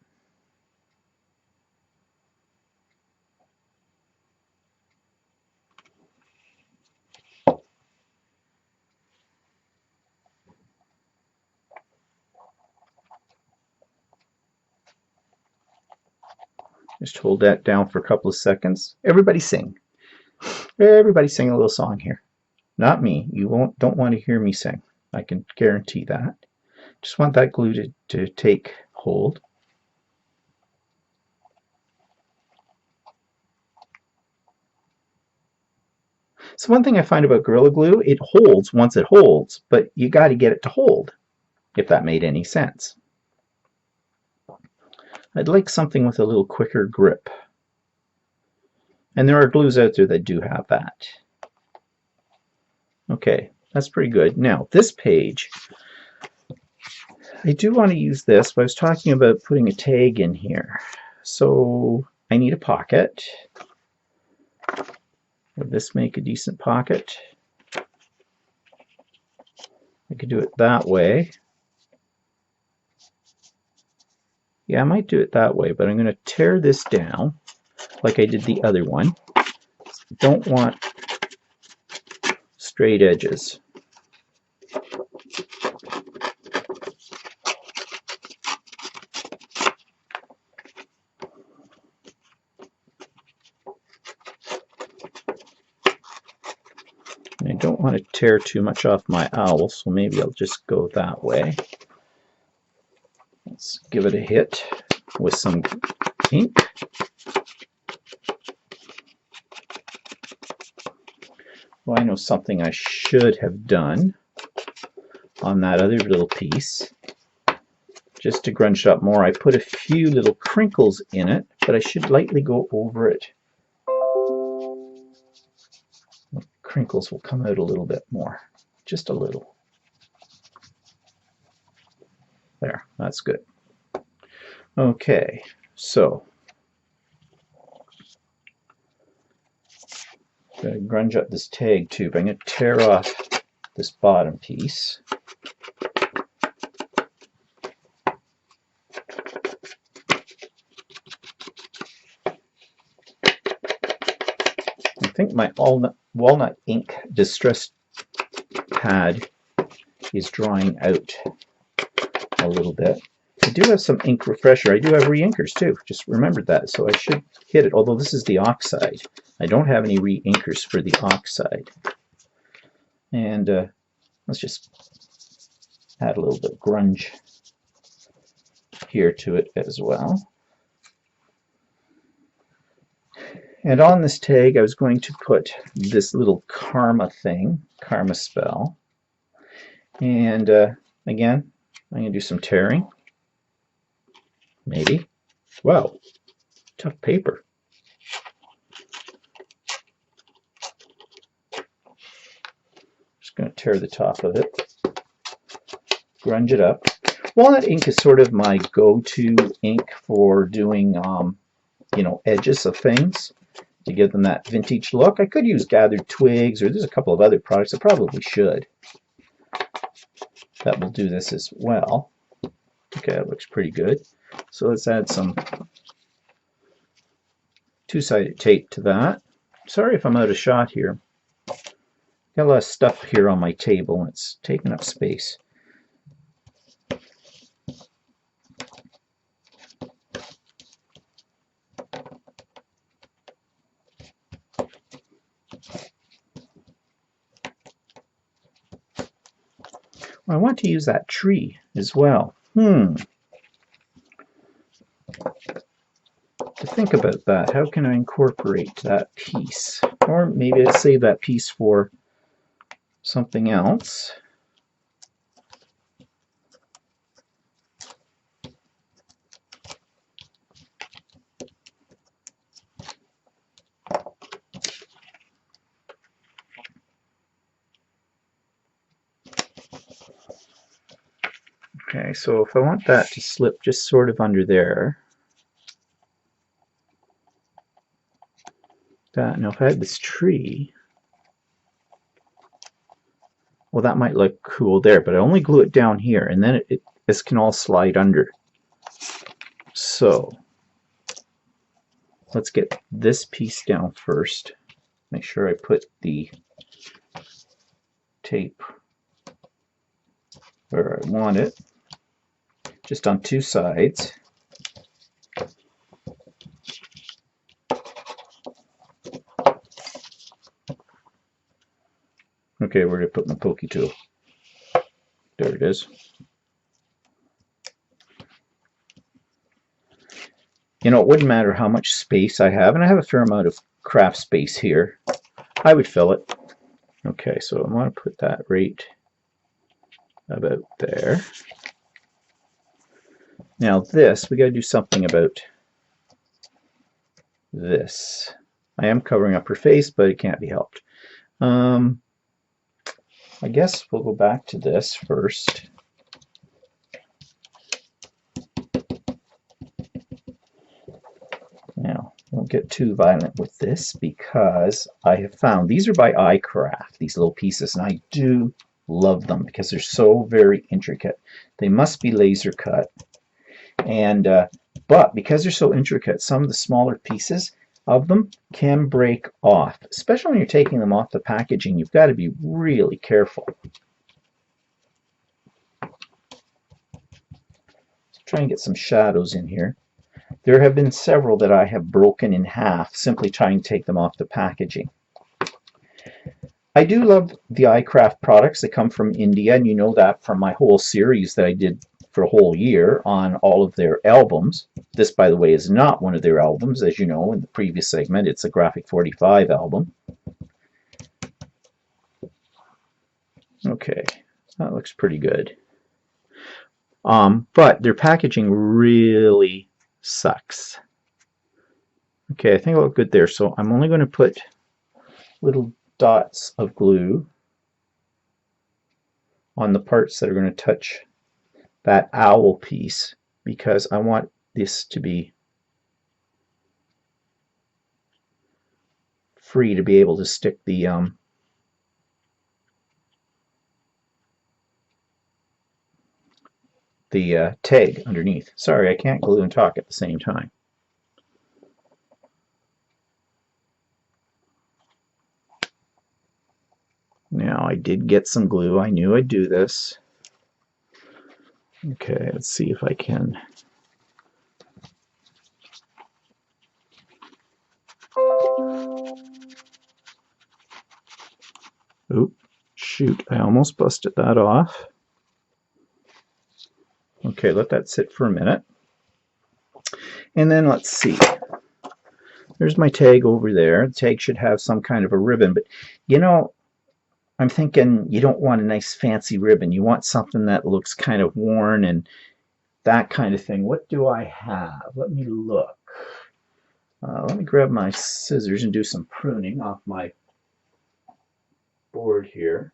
Just hold that down for a couple of seconds. Everybody sing. Everybody sing a little song here. Not me. You don't want to hear me sing. I can guarantee that. Just want that glue to take hold. So one thing I find about Gorilla Glue, it holds once it holds, but you got to get it to hold, if that made any sense. I'd like something with a little quicker grip. And there are glues out there that do have that. Okay, that's pretty good. Now, this page, I do want to use this, but I was talking about putting a tag in here. So I need a pocket. Would this make a decent pocket? I could do it that way. Yeah, I might do it that way, but I'm going to tear this down like I did the other one. Don't want straight edges. And I don't want to tear too much off my owl, so maybe I'll just go that way. Let's give it a hit with some ink. Well, I know something I should have done on that other little piece. Just to grunge it up more, I put a few little crinkles in it, but I should lightly go over it. The crinkles will come out a little bit more, just a little. There, that's good. Okay, so I'm going to grunge up this tag tube. I'm going to tear off this bottom piece. I think my walnut ink distress pad is drying out a little bit. I do have some ink refresher. I do have re-inkers too. Just remembered that, so I should hit it. Although this is the oxide. I don't have any re-inkers for the oxide. And let's just add a little bit of grunge here to it as well. And on this tag, I was going to put this little karma thing, karma spell. And again, I'm going to do some tearing. Maybe. Wow, tough paper. Just going to tear the top of it. Grunge it up. Walnut ink is sort of my go-to ink for doing, edges of things to give them that vintage look. I could use gathered twigs, or there's a couple of other products. I probably should. That will do this as well. Okay, that looks pretty good. So let's add some two-sided tape to that. Sorry if I'm out of shot here. Got a lot of stuff here on my table and it's taking up space. I want to use that tree as well. To think about that, how can I incorporate that piece? Or maybe I'd save that piece for something else. Okay, so if I want that to slip just sort of under there, now if I had this tree, well, that might look cool there, but I only glue it down here, and then this can all slide under. So let's get this piece down first. Make sure I put the tape where I want it, just on two sides. Okay, where did I put my pokey tool? There it is. You know, it wouldn't matter how much space I have, and I have a fair amount of craft space here. I would fill it. Okay, so I want to put that right about there. Now this, we got to do something about this. I am covering up her face, but it can't be helped. I guess we'll go back to this first. Now, won't get too violent with this because I have found these are by iCraft, these little pieces, and I do love them because they're so very intricate. They must be laser cut, and but because they're so intricate, some of the smaller pieces of them can break off, especially when you're taking them off the packaging. You've got to be really careful. Let's try and get some shadows in here. There have been several that I have broken in half simply trying to take them off the packaging. I do love the iCraft products that come from India, and you know that from my whole series that I did for a whole year on all of their albums. This, by the way, is not one of their albums. As you know, in the previous segment, it's a Graphic 45 album. Okay, that looks pretty good. But their packaging really sucks. Okay, I think I look good there, so I'm only going to put little dots of glue on the parts that are going to touch that owl piece, because I want this to be free to be able to stick the tag underneath. Sorry, I can't glue and talk at the same time. Now, I did get some glue. I knew I'd do this. Okay, let's see if I can. Oop, shoot, I almost busted that off. Okay, let that sit for a minute. And then let's see. There's my tag over there. The tag should have some kind of a ribbon, but you know, I'm thinking you don't want a nice fancy ribbon. You want something that looks kind of worn and that kind of thing. What do I have? Let me look. Let me grab my scissors and do some pruning off my board here.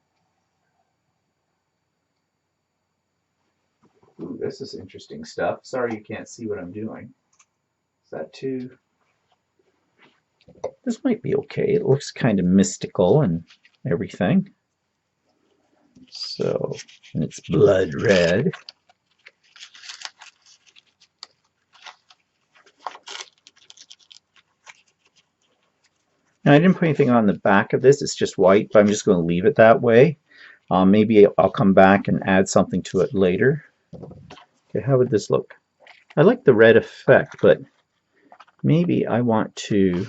Ooh, this is interesting stuff. Sorry you can't see what I'm doing. Is that too... This might be okay. It looks kind of mystical and everything. So, and it's blood red. Now, I didn't put anything on the back of this. It's just white, but I'm just going to leave it that way. Maybe I'll come back and add something to it later. Okay, how would this look? I like the red effect, but maybe I want to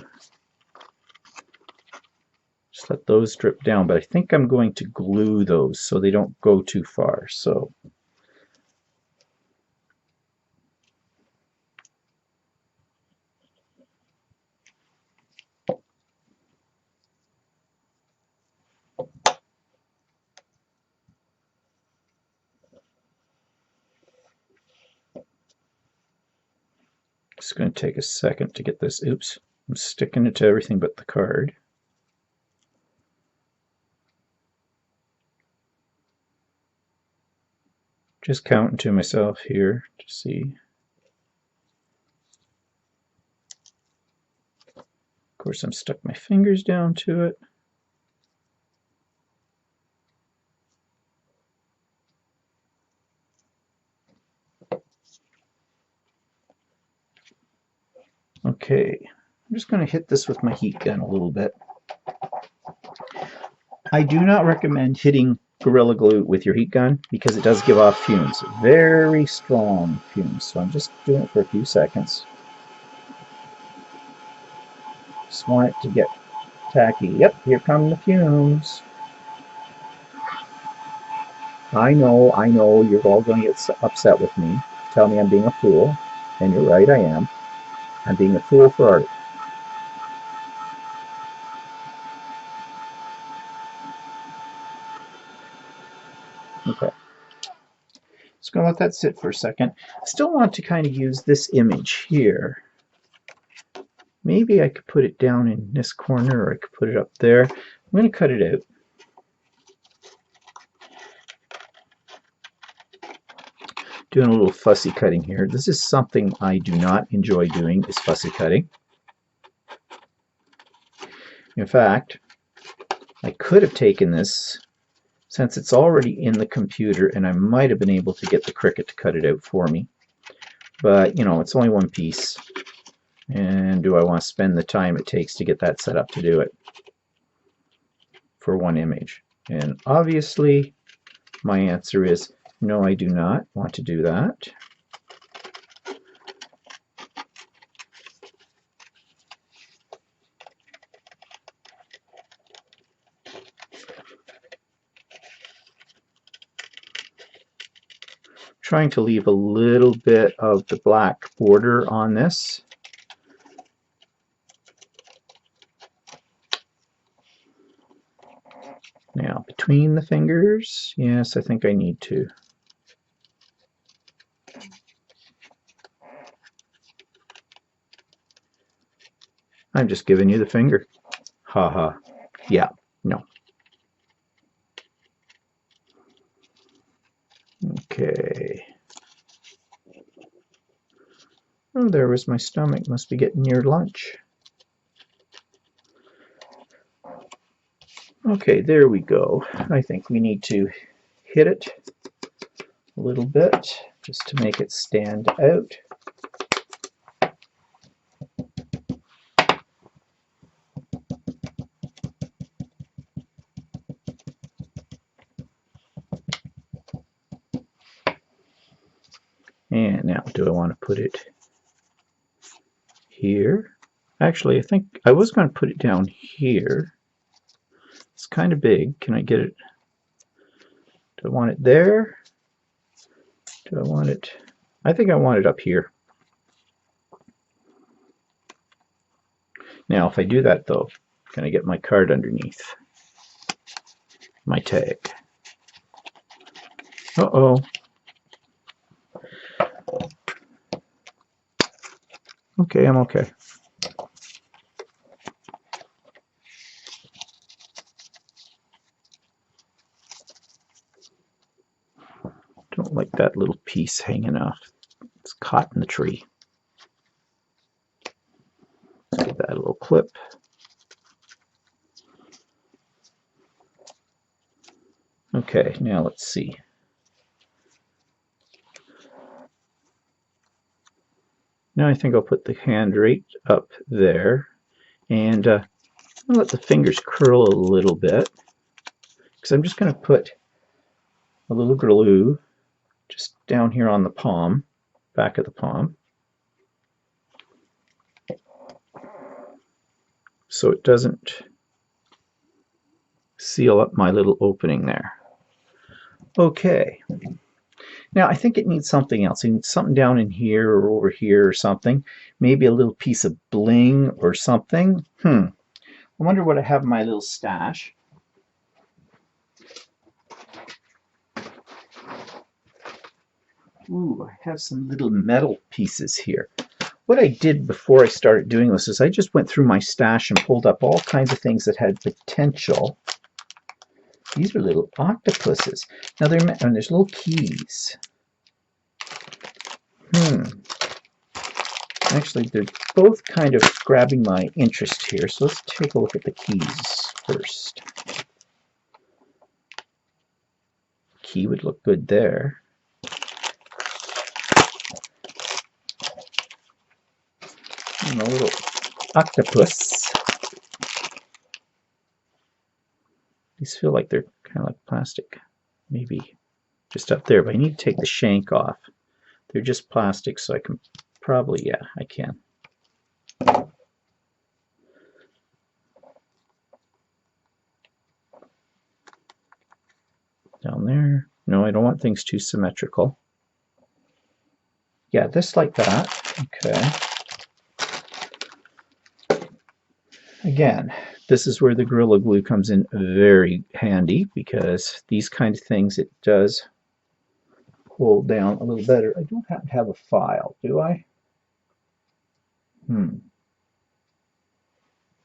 just let those drip down, but I think I'm going to glue those so they don't go too far. So it's going to take a second to get this. Oops, I'm sticking it to everything but the card. Just counting to myself here to see. Of course, I'm stuck my fingers down to it. Okay, I'm just going to hit this with my heat gun a little bit. I do not recommend hitting Gorilla Glue with your heat gun because it does give off fumes, very strong fumes. So I'm just doing it for a few seconds. Just want it to get tacky. Yep, here come the fumes. I know, you're all going to get upset with me. Tell me I'm being a fool. And you're right, I am. I'm being a fool for art. Okay. Just going to let that sit for a second. I still want to kind of use this image here. Maybe I could put it down in this corner, or I could put it up there. I'm going to cut it out. Doing a little fussy cutting here. This is something I do not enjoy doing, is fussy cutting. In fact, I could have taken this, since it's already in the computer, and I might have been able to get the Cricut to cut it out for me. But, you know, it's only one piece. And do I want to spend the time it takes to get that set up to do it for one image? And obviously, my answer is no, I do not want to do that. Trying to leave a little bit of the black border on this. Now, between the fingers, yes, I think I need to. I'm just giving you the finger. Haha. Yeah, no. Okay. Oh, there was my stomach. Must be getting near lunch. Okay, there we go. I think we need to hit it a little bit just to make it stand out. And now, do I want to put it here? Actually, I think I was going to put it down here. It's kind of big. Can I get it? Do I want it there? Do I want it? I think I want it up here. Now, if I do that, though, can I get my card underneath? My tag. Uh-oh. Okay, I'm okay. Don't like that little piece hanging off. It's caught in the tree. Let's give that a little clip. Okay, now let's see. Now I think I'll put the hand right up there, and I'll let the fingers curl a little bit, because I'm just going to put a little glue just down here on the palm, back of the palm, so it doesn't seal up my little opening there. Okay. Now I think it needs something else. It needs something down in here or over here or something. Maybe a little piece of bling or something. I wonder what I have in my little stash. Ooh, I have some little metal pieces here. What I did before I started doing this is I just went through my stash and pulled up all kinds of things that had potential. These are little octopuses. Now and there's little keys. Actually, they're both kind of grabbing my interest here, so let's take a look at the keys first. Key would look good there. And a little octopus. These feel like they're kind of like plastic. Maybe just up there, but I need to take the shank off. They're just plastic, so I can probably, yeah, I can. Down there. No, I don't want things too symmetrical. Yeah, just like that. Okay. Again, this is where the Gorilla Glue comes in very handy, because these kind of things, it does hold down a little better. I don't happen to have a file, do I?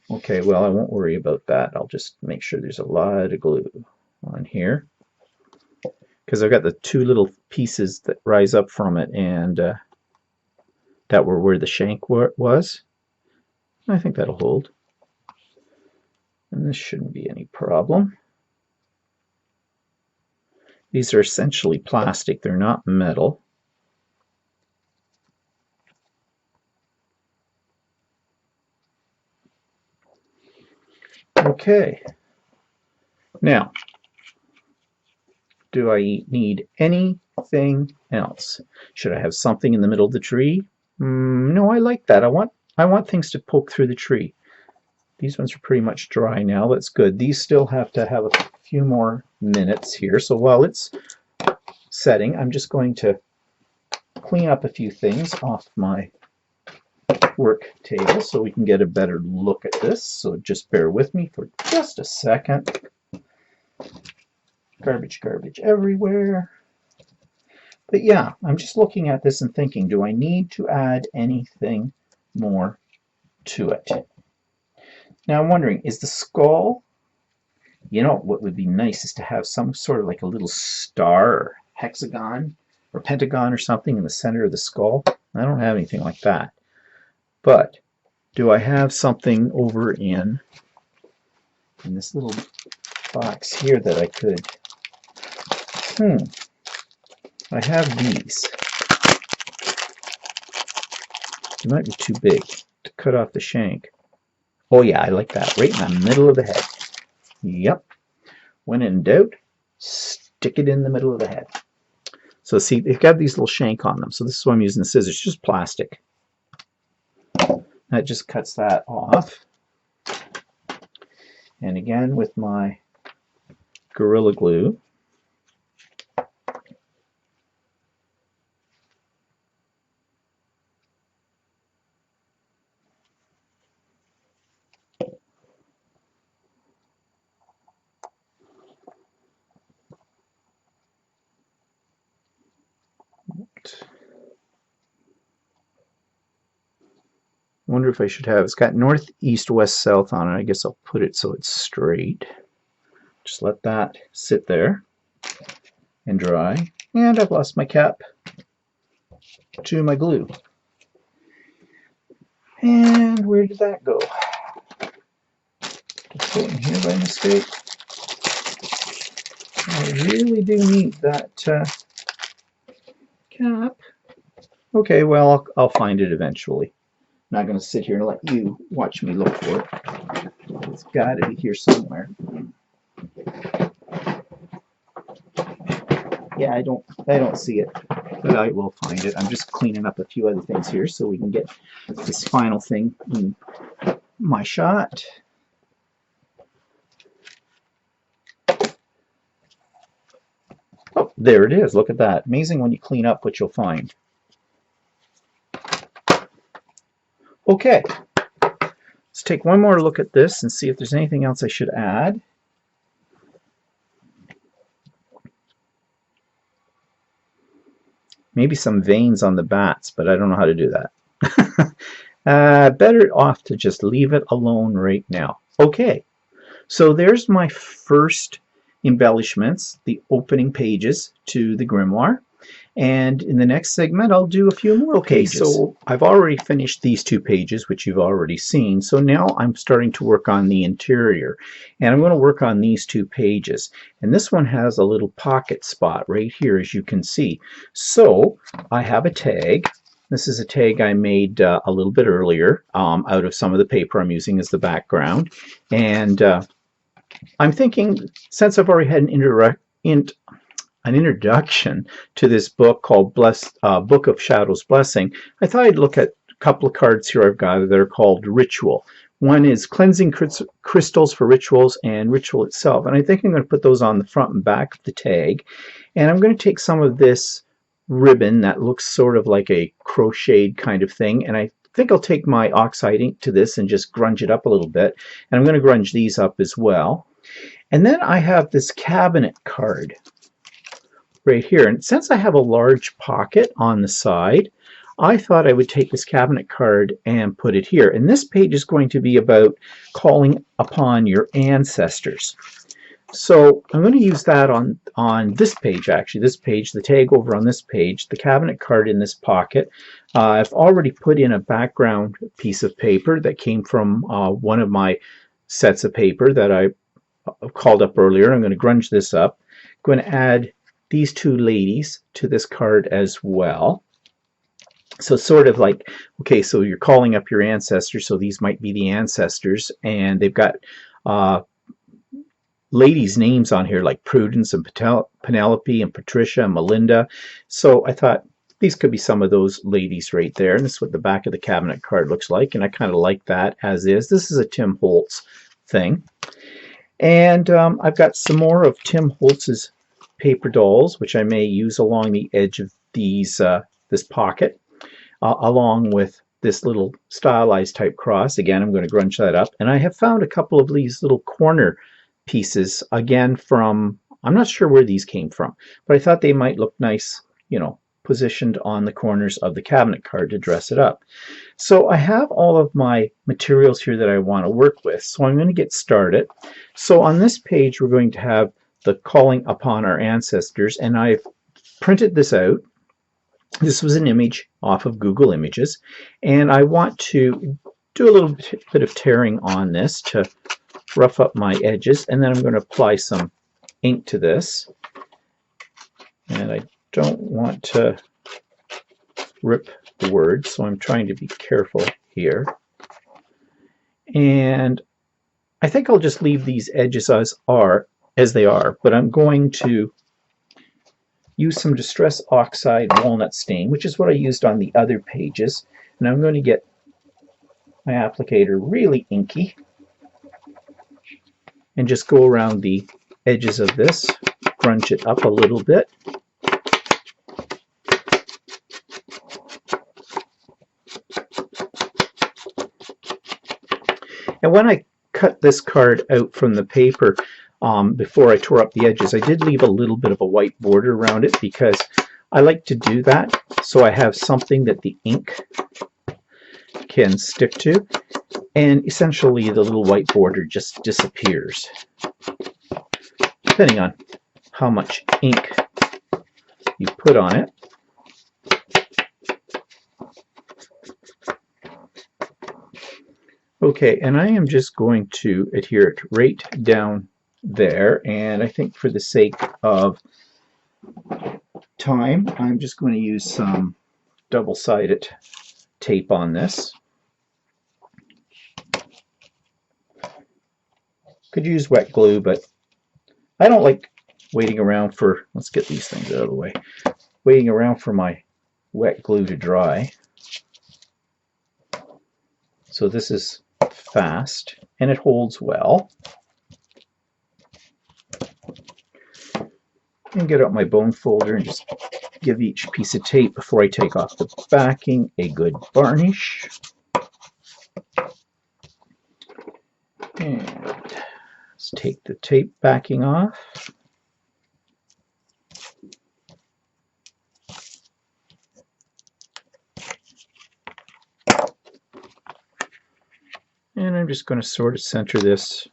Okay, well, I won't worry about that. I'll just make sure there's a lot of glue on here, because I've got the two little pieces that rise up from it, and that were where the shank was. I think that'll hold. And this shouldn't be any problem. These are essentially plastic. They're not metal. Okay. Now, do I need anything else? Should I have something in the middle of the tree? No, I like that. I want things to poke through the tree. These ones are pretty much dry now. That's good. These still have to have a few more minutes here. So while it's setting, I'm just going to clean up a few things off my work table so we can get a better look at this. So just bear with me for just a second. Garbage, garbage everywhere. But yeah, I'm just looking at this and thinking, do I need to add anything more to it? Now I'm wondering, is the skull, you know, what would be nice is to have some sort of like a little star or hexagon or pentagon or something in the center of the skull. I don't have anything like that. But do I have something over in this little box here that I could, I have these. They might be too big to cut off the shank. Oh yeah, I like that. Right in the middle of the head. Yep. When in doubt, stick it in the middle of the head. So see, they've got these little shank on them. So this is why I'm using the scissors, just plastic. That just cuts that off. And again, with my Gorilla Glue, I wonder if I should have, it's got north, east, west, south on it. I guess I'll put it so it's straight. Just let that sit there and dry. And I've lost my cap to my glue. And where did that go? Did it go in here by mistake? I really do need that cap. Okay, well, I'll find it eventually. I'm not going to sit here and let you watch me look for it. It's got to be here somewhere. Yeah, I don't see it, but I will find it. I'm just cleaning up a few other things here so we can get this final thing in my shot. Oh, there it is. Look at that. Amazing when you clean up what you'll find. Okay, let's take one more look at this and see if there's anything else I should add. Maybe some veins on the bats, but I don't know how to do that. Better off to just leave it alone right now. Okay, so there's my first embellishments, the opening pages to the grimoire. And in the next segment, I'll do a few more pages. So I've already finished these two pages, which you've already seen. So now I'm starting to work on the interior. And I'm going to work on these two pages. And this one has a little pocket spot right here, as you can see. So I have a tag. This is a tag I made a little bit earlier out of some of the paper I'm using as the background. And I'm thinking, since I've already had an introduction to this book called Book of Shadows Blessing, I thought I'd look at a couple of cards here I've got that are called Ritual. One is Cleansing Crystals for Rituals and Ritual itself. And I think I'm going to put those on the front and back of the tag. And I'm going to take some of this ribbon that looks sort of like a crocheted kind of thing, and I think I'll take my oxide ink to this and just grunge it up a little bit. And I'm going to grunge these up as well. And then I have this cabinet card right here. And since I have a large pocket on the side, I thought I would take this cabinet card and put it here. And this page is going to be about calling upon your ancestors. So I'm going to use that on this page, actually. This page, the tag over on this page, the cabinet card in this pocket. I've already put in a background piece of paper that came from one of my sets of paper that I called up earlier. I'm going to grunge this up. I'm going to add these two ladies to this card as well. So sort of like, okay, so you're calling up your ancestors, so these might be the ancestors, and they've got ladies' names on here like Prudence and Penelope and Patricia and Melinda. So I thought these could be some of those ladies right there. And this is what the back of the cabinet card looks like. And I kind of like that as is. This is a Tim Holtz thing. And I've got some more of Tim Holtz's paper dolls, which I may use along the edge of these this pocket, along with this little stylized type cross. Again, I'm going to grunge that up. And I have found a couple of these little corner pieces, again from, I'm not sure where these came from, but I thought they might look nice, you know, positioned on the corners of the cabinet card to dress it up. So I have all of my materials here that I want to work with, so I'm going to get started. So on this page we're going to have the calling upon our ancestors, and I've printed this out. This was an image off of Google Images, and I want to do a little bit of tearing on this to rough up my edges, and then I'm going to apply some ink to this. And I don't want to rip the words, so I'm trying to be careful here. And I think I'll just leave these edges as they are, but I'm going to use some Distress Oxide Walnut Stain, which is what I used on the other pages. And I'm going to get my applicator really inky and just go around the edges of this, grunge it up a little bit. And when I cut this card out from the paper, before I tore up the edges, I did leave a little bit of a white border around it because I like to do that so I have something that the ink can stick to. And essentially the little white border just disappears, depending on how much ink you put on it. Okay, and I am just going to adhere it right down there, and I think for the sake of time, I'm just going to use some double-sided tape on this. Could use wet glue, but I don't like waiting around for, let's get these things out of the way, waiting around for my wet glue to dry. So this is fast and it holds well. And get out my bone folder and just give each piece of tape before I take off the backing a good varnish. And let's take the tape backing off. And I'm just going to sort of center this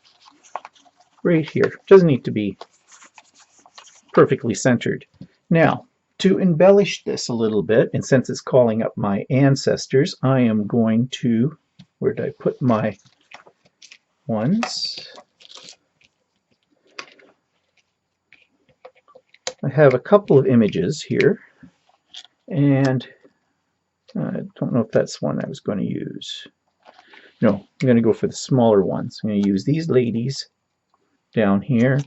right here. It doesn't need to be perfectly centered. Now, to embellish this a little bit, and since it's calling up my ancestors, I am going to, where did I put my ones? I have a couple of images here, and I don't know if that's one I was going to use. No, I'm going to go for the smaller ones. I'm going to use these ladies down here,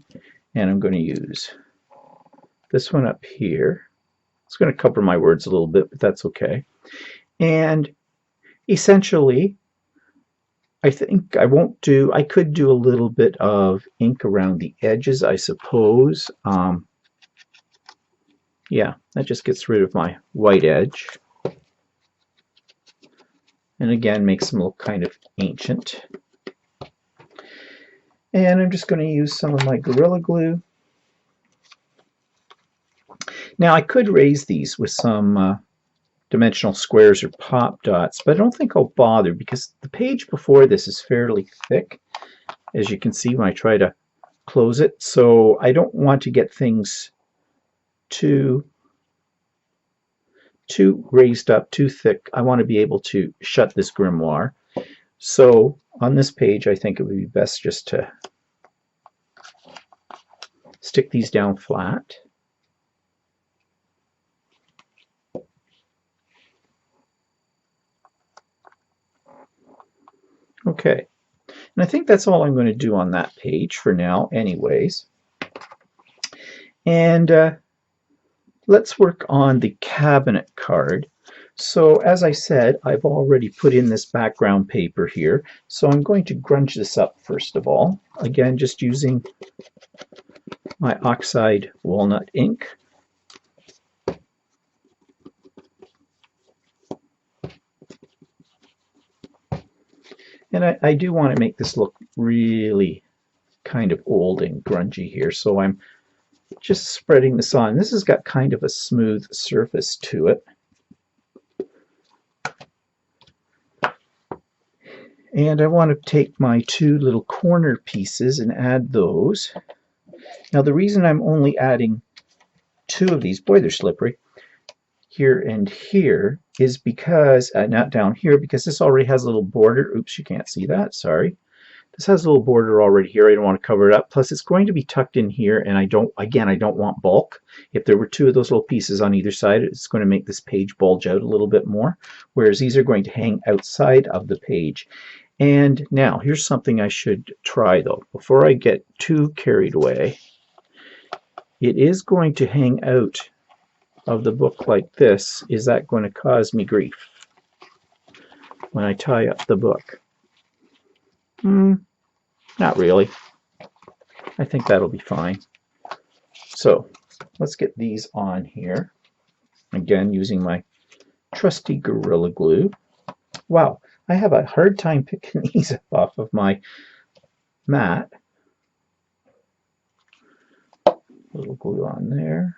and I'm going to use this one up here. It's going to cover my words a little bit, but that's okay. And essentially, I think I could do a little bit of ink around the edges, I suppose. Yeah, that just gets rid of my white edge. And again, makes them look kind of ancient. And I'm just going to use some of my Gorilla Glue. Now I could raise these with some dimensional squares or pop dots, but I don't think I'll bother because the page before this is fairly thick, as you can see when I try to close it. So I don't want to get things too raised up, too thick. I want to be able to shut this grimoire. So on this page, I think it would be best just to stick these down flat. Okay, and I think that's all I'm going to do on that page for now anyways. And let's work on the cabinet card. So as I said, I've already put in this background paper here, so I'm going to grunge this up first of all. Again, just using my oxide walnut ink. And I do want to make this look really kind of old and grungy here, so I'm just spreading this on. This has got kind of a smooth surface to it. And I want to take my two little corner pieces and add those. Now the reason I'm only adding two of these, boy they're slippery, here and here is because, not down here, because this already has a little border. Oops, you can't see that, sorry. This has a little border already here. I don't want to cover it up. Plus it's going to be tucked in here, and I don't want bulk. If there were two of those little pieces on either side, it's going to make this page bulge out a little bit more, whereas these are going to hang outside of the page. And now here's something I should try though, before I get too carried away. It is going to hang out of the book like this. Is that going to cause me grief when I tie up the book? Not really. I think that'll be fine. So let's get these on here. Again, using my trusty Gorilla Glue. Wow, I have a hard time picking these up off of my mat. A little glue on there.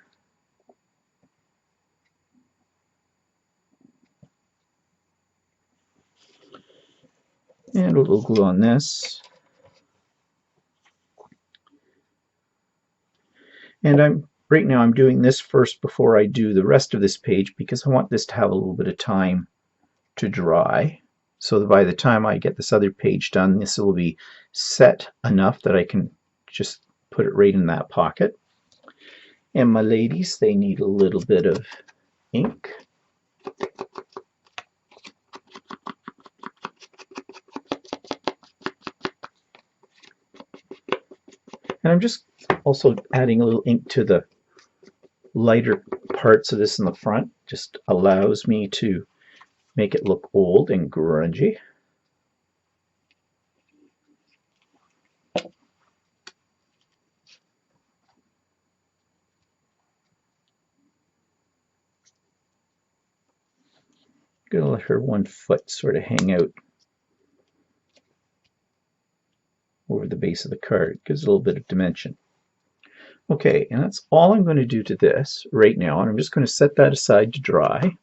And a little glue on this. And right now I'm doing this first before I do the rest of this page because I want this to have a little bit of time to dry. So that by the time I get this other page done, this will be set enough that I can just put it right in that pocket. And my ladies, they need a little bit of ink. And I'm just also adding a little ink to the lighter parts of this in the front. Just allows me to make it look old and grungy. Gonna let her one foot sort of hang out over the base of the card. Gives a little bit of dimension. Okay, and that's all I'm going to do to this right now, and I'm just going to set that aside to dry.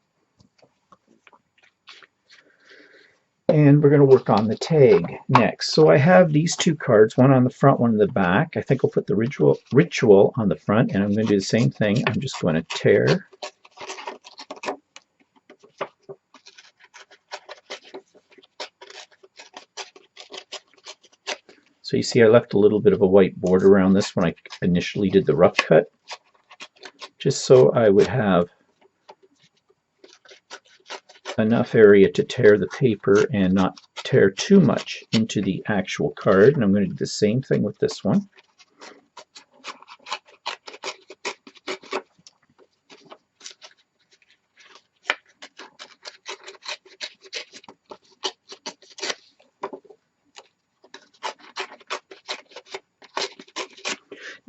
And we're going to work on the tag next. So I have these two cards, one on the front, one on the back. I think I'll put the ritual on the front, and I'm going to do the same thing. I'm just going to tear. So you see I left a little bit of a white border around this when I initially did the rough cut, just so I would have enough area to tear the paper and not tear too much into the actual card. And I'm going to do the same thing with this one.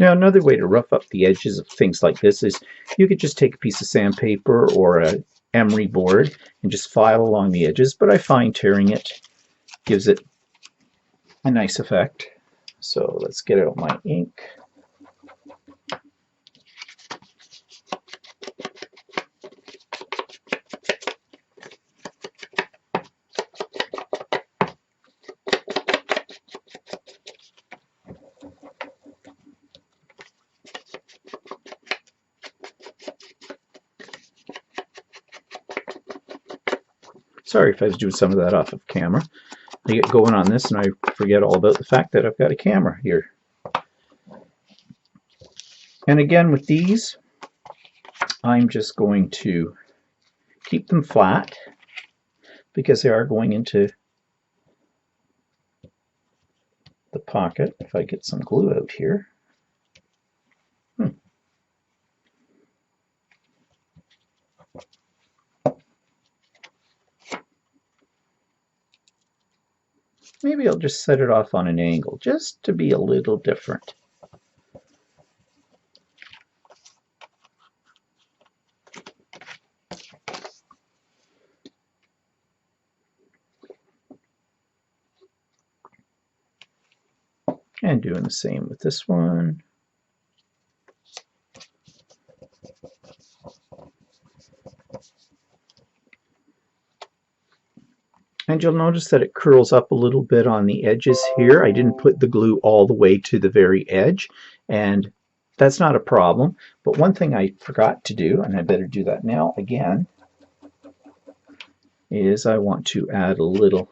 Now, another way to rough up the edges of things like this is you could just take a piece of sandpaper or a emery board and just file along the edges, but I find tearing it gives it a nice effect. So let's get out my ink. Sorry if I was doing some of that off of camera. I get going on this and I forget all about the fact that I've got a camera here. And again with these, I'm just going to keep them flat because they are going into the pocket. If I get some glue out here. Maybe I'll just set it off on an angle just to be a little different. And doing the same with this one. And you'll notice that it curls up a little bit on the edges here. I didn't put the glue all the way to the very edge, and that's not a problem. But one thing I forgot to do, and I better do that now again, is I want to add a little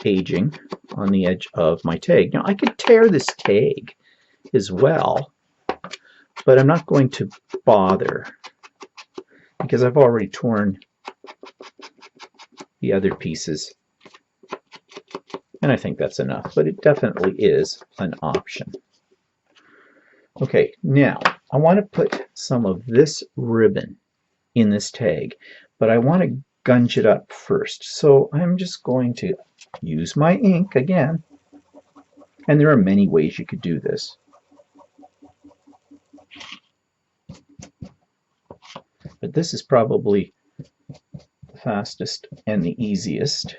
aging on the edge of my tag. Now I could tear this tag as well, but I'm not going to bother because I've already torn the other pieces, and I think that's enough, but it definitely is an option. Okay, now I want to put some of this ribbon in this tag, but I want to gunge it up first, so I'm just going to use my ink again, and there are many ways you could do this. But this is probably the fastest and the easiest.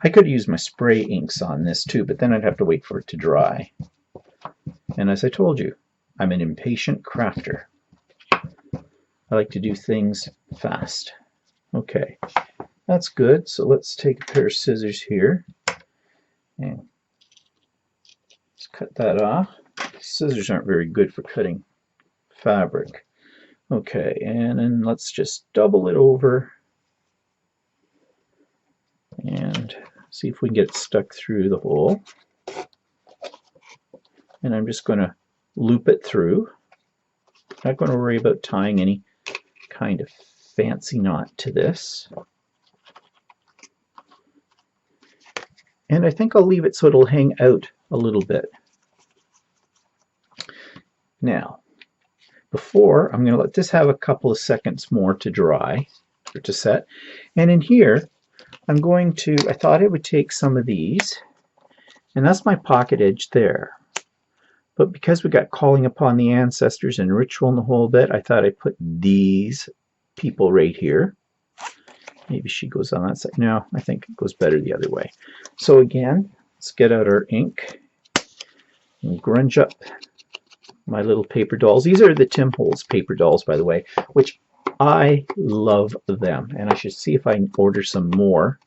I could use my spray inks on this too, but then I'd have to wait for it to dry. And as I told you, I'm an impatient crafter. I like to do things fast. Okay, that's good. So let's take a pair of scissors here and let's cut that off. Scissors aren't very good for cutting fabric. Okay, and then let's just double it over and see if we can get it stuck through the hole. And I'm just going to loop it through. Not going to worry about tying any kind of fancy knot to this. And I think I'll leave it so it'll hang out a little bit. Now, before, I'm going to let this have a couple of seconds more to dry, or to set. And in here, I'm going to, I thought I would take some of these, and that's my pocket edge there. But because we got calling upon the ancestors and ritual and the whole bit, I thought I'd put these people right here. Maybe she goes on that side. No, I think it goes better the other way. So again, let's get out our ink and grunge up my little paper dolls. These are the Tim Holtz paper dolls, by the way, which I love them. And I should see if I can order some more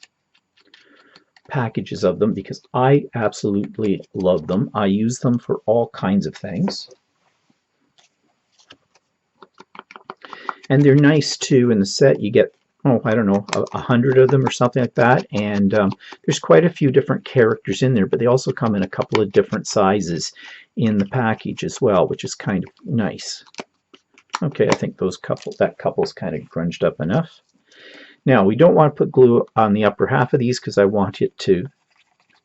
packages of them because I absolutely love them. I use them for all kinds of things. And they're nice too. In the set, you get oh, I don't know, 100 of them or something like that. And there's quite a few different characters in there, but they also come in a couple of different sizes in the package as well, which is kind of nice. Okay, I think that couple's kind of grunged up enough. Now, we don't want to put glue on the upper half of these because I want it to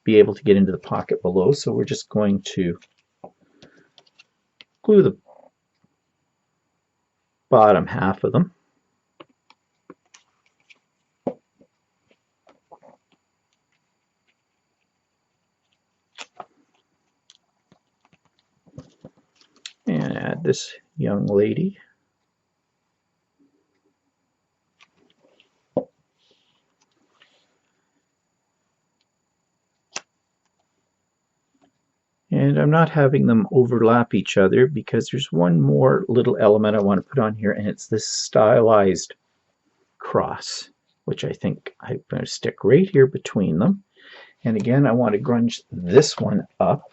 be able to get into the pocket below, so we're just going to glue the bottom half of them. And add this young lady. And I'm not having them overlap each other because there's one more little element I want to put on here, and it's this stylized cross, which I think I'm going to stick right here between them. And again, I want to grunge this one up.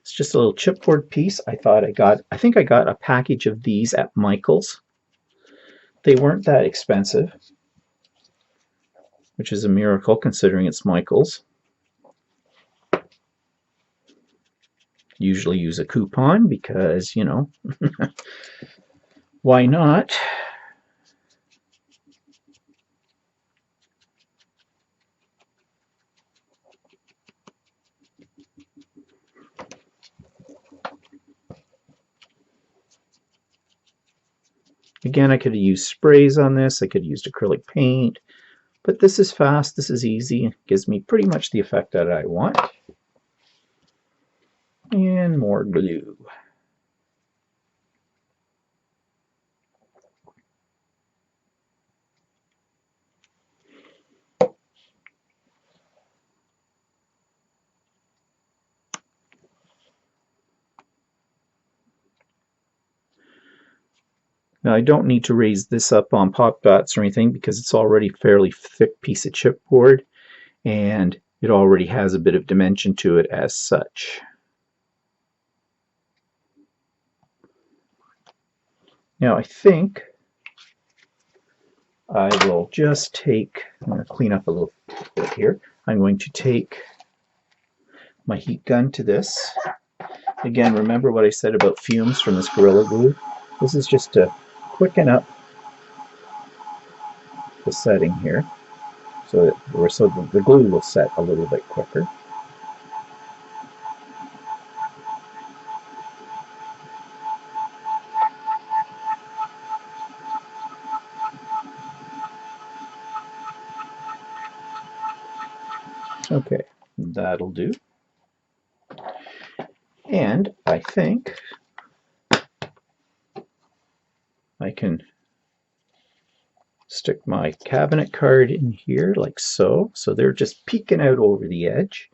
It's just a little chipboard piece. I think I got a package of these at Michael's. They weren't that expensive, which is a miracle considering it's Michael's. Usually use a coupon because, you know, why not? Again, I could have used sprays on this. I could have used acrylic paint. But this is fast. This is easy. It gives me pretty much the effect that I want. And more glue. Now I don't need to raise this up on pop dots or anything because it's already a fairly thick piece of chipboard and it already has a bit of dimension to it as such. Now I think I will just take, I'm going to clean up a little bit here. I'm going to take my heat gun to this. Again, remember what I said about fumes from this Gorilla Glue? This is just to quicken up the setting here so that the glue will set a little bit quicker. Okay, that'll do. And I think I can stick my cabinet card in here like so. So they're just peeking out over the edge.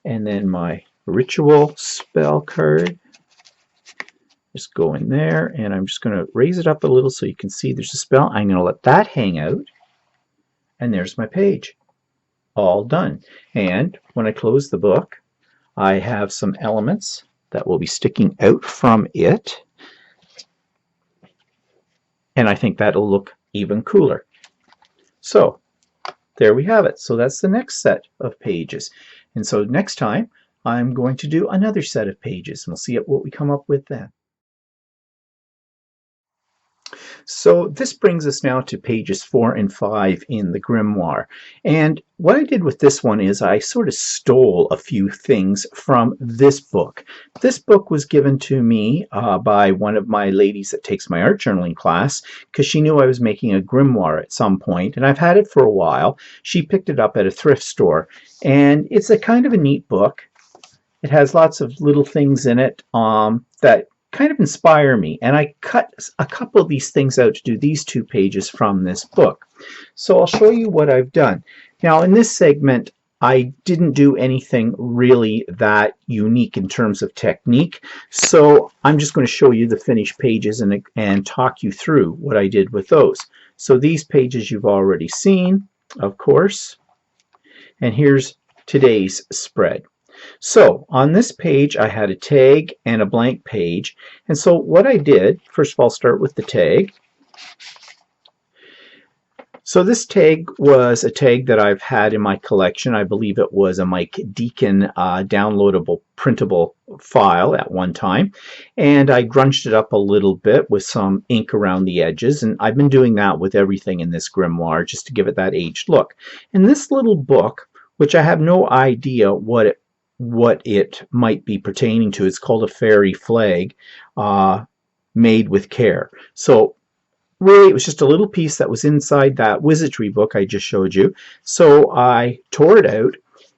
And then my ritual spell card just go in there, and I'm just going to raise it up a little so you can see there's a spell. I'm going to let that hang out, and there's my page. All done. And when I close the book, I have some elements that will be sticking out from it. And I think that'll look even cooler. So there we have it. So that's the next set of pages. And so next time I'm going to do another set of pages, and we'll see what we come up with then. So this brings us now to pages 4 and 5 in the Grimoire. And what I did with this one is I sort of stole a few things from this book. This book was given to me by one of my ladies that takes my art journaling class because she knew I was making a grimoire at some point, and I've had it for a while. She picked it up at a thrift store, and it's a kind of a neat book. It has lots of little things in it that kind of inspire me, and I cut a couple of these things out to do these 2 pages from this book. So I'll show you what I've done. Now in this segment I didn't do anything really that unique in terms of technique, so I'm just going to show you the finished pages and talk you through what I did with those. So these pages you've already seen, of course, and here's today's spread. So on this page I had a tag and a blank page, and so what I did, first of all, start with the tag. So this tag was a tag that I've had in my collection. I believe it was a Mike Deacon downloadable printable file at one time, and I grunched it up a little bit with some ink around the edges, and I've been doing that with everything in this grimoire just to give it that aged look. And this little book, which I have no idea what it might be pertaining to, it's called a fairy flag, made with care. So really, it was just a little piece that was inside that wizardry book I just showed you. So I tore it out,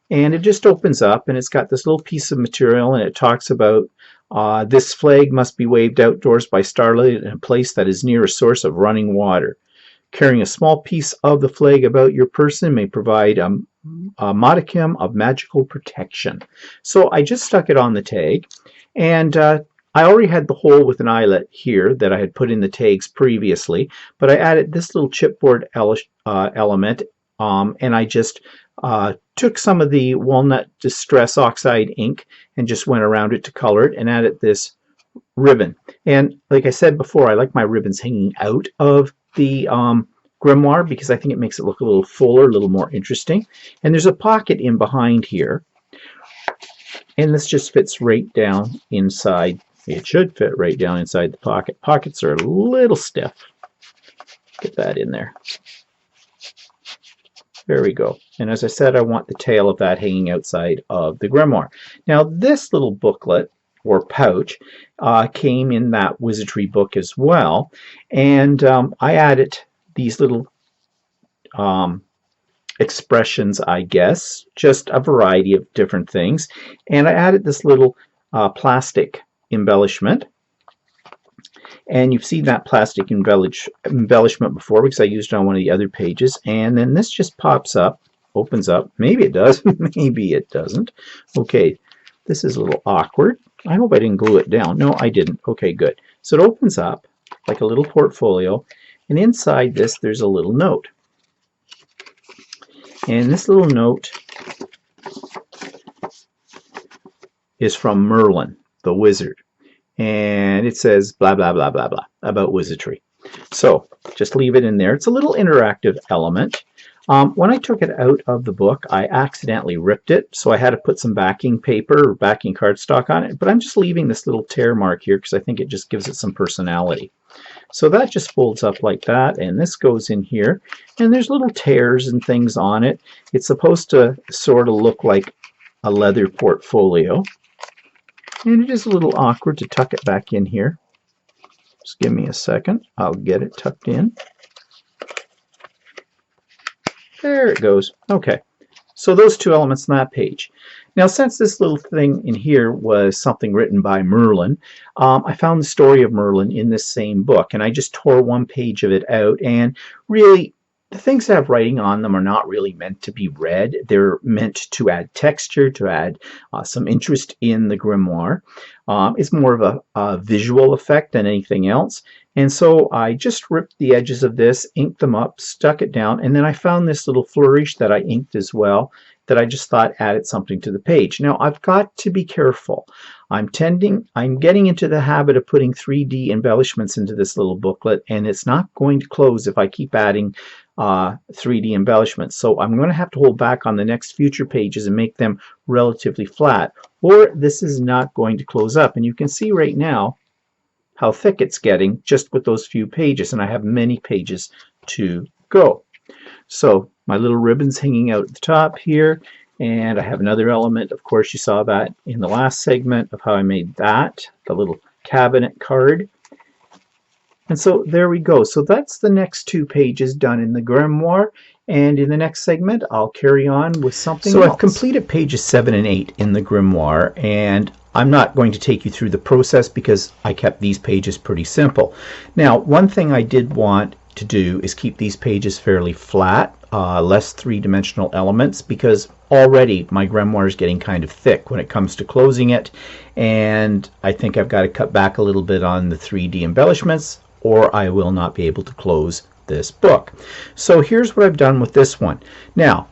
and it just opens up, and it's got this little piece of material, and it talks about this flag must be waved outdoors by starlight in a place that is near a source of running water. Carrying a small piece of the flag about your person may provide a modicum of magical protection. So I just stuck it on the tag, and I already had the hole with an eyelet here that I had put in the tags previously, but I added this little chipboard element, and I just took some of the Walnut Distress Oxide ink and just went around it to color it and added this ribbon. And like I said before, I like my ribbons hanging out of the grimoire because I think it makes it look a little fuller, a little more interesting. And there's a pocket in behind here, and this just fits right down inside. It should fit right down inside the pocket. Pockets are a little stiff. Get that in there. There we go. And as I said, I want the tail of that hanging outside of the grimoire. Now this little booklet or pouch came in that wizardry book as well. And I added these little expressions, I guess, just a variety of different things. And I added this little plastic embellishment, and you've seen that plastic embellishment before because I used it on one of the other pages. And then this just pops up, opens up. Maybe it does, maybe it doesn't. Okay, this is a little awkward. I hope I didn't glue it down. No, I didn't. Okay, good. So it opens up like a little portfolio, and inside this there's a little note. And this little note is from Merlin, the wizard, and it says blah blah blah blah blah about wizardry. So just leave it in there. It's a little interactive element. When I took it out of the book, I accidentally ripped it, so I had to put some backing paper or backing cardstock on it, but I'm just leaving this little tear mark here because I think it just gives it some personality. So that just folds up like that, and this goes in here, and there's little tears and things on it. It's supposed to sort of look like a leather portfolio. And it is a little awkward to tuck it back in here. Just give me a second. I'll get it tucked in. There it goes. Okay. So those two elements on that page. Now, since this little thing in here was something written by Merlin, I found the story of Merlin in this same book, and I just tore one page of it out, and really the things that have writing on them are not really meant to be read. They're meant to add texture, to add some interest in the grimoire. It's more of a visual effect than anything else. And so I just ripped the edges of this, inked them up, stuck it down, and then I found this little flourish that I inked as well that I just thought added something to the page. Now I've got to be careful. I'm getting into the habit of putting 3D embellishments into this little booklet, and it's not going to close if I keep adding 3D embellishments. So I'm going to have to hold back on the next future pages and make them relatively flat, or this is not going to close up. And you can see right now how thick it's getting just with those few pages, and I have many pages to go. So my little ribbon's hanging out at the top here, and I have another element. Of course, you saw that in the last segment of how I made that, the little cabinet card. And so there we go. So that's the next two pages done in the grimoire, and in the next segment I'll carry on with something else. So I've completed pages 7 and 8 in the grimoire, and I'm not going to take you through the process because I kept these pages pretty simple. Now, one thing I did want to do is keep these pages fairly flat, less three-dimensional elements, because already my grimoire is getting kind of thick when it comes to closing it, and I think I've got to cut back a little bit on the 3D embellishments, or I will not be able to close this book. So here's what I've done with this one. Now,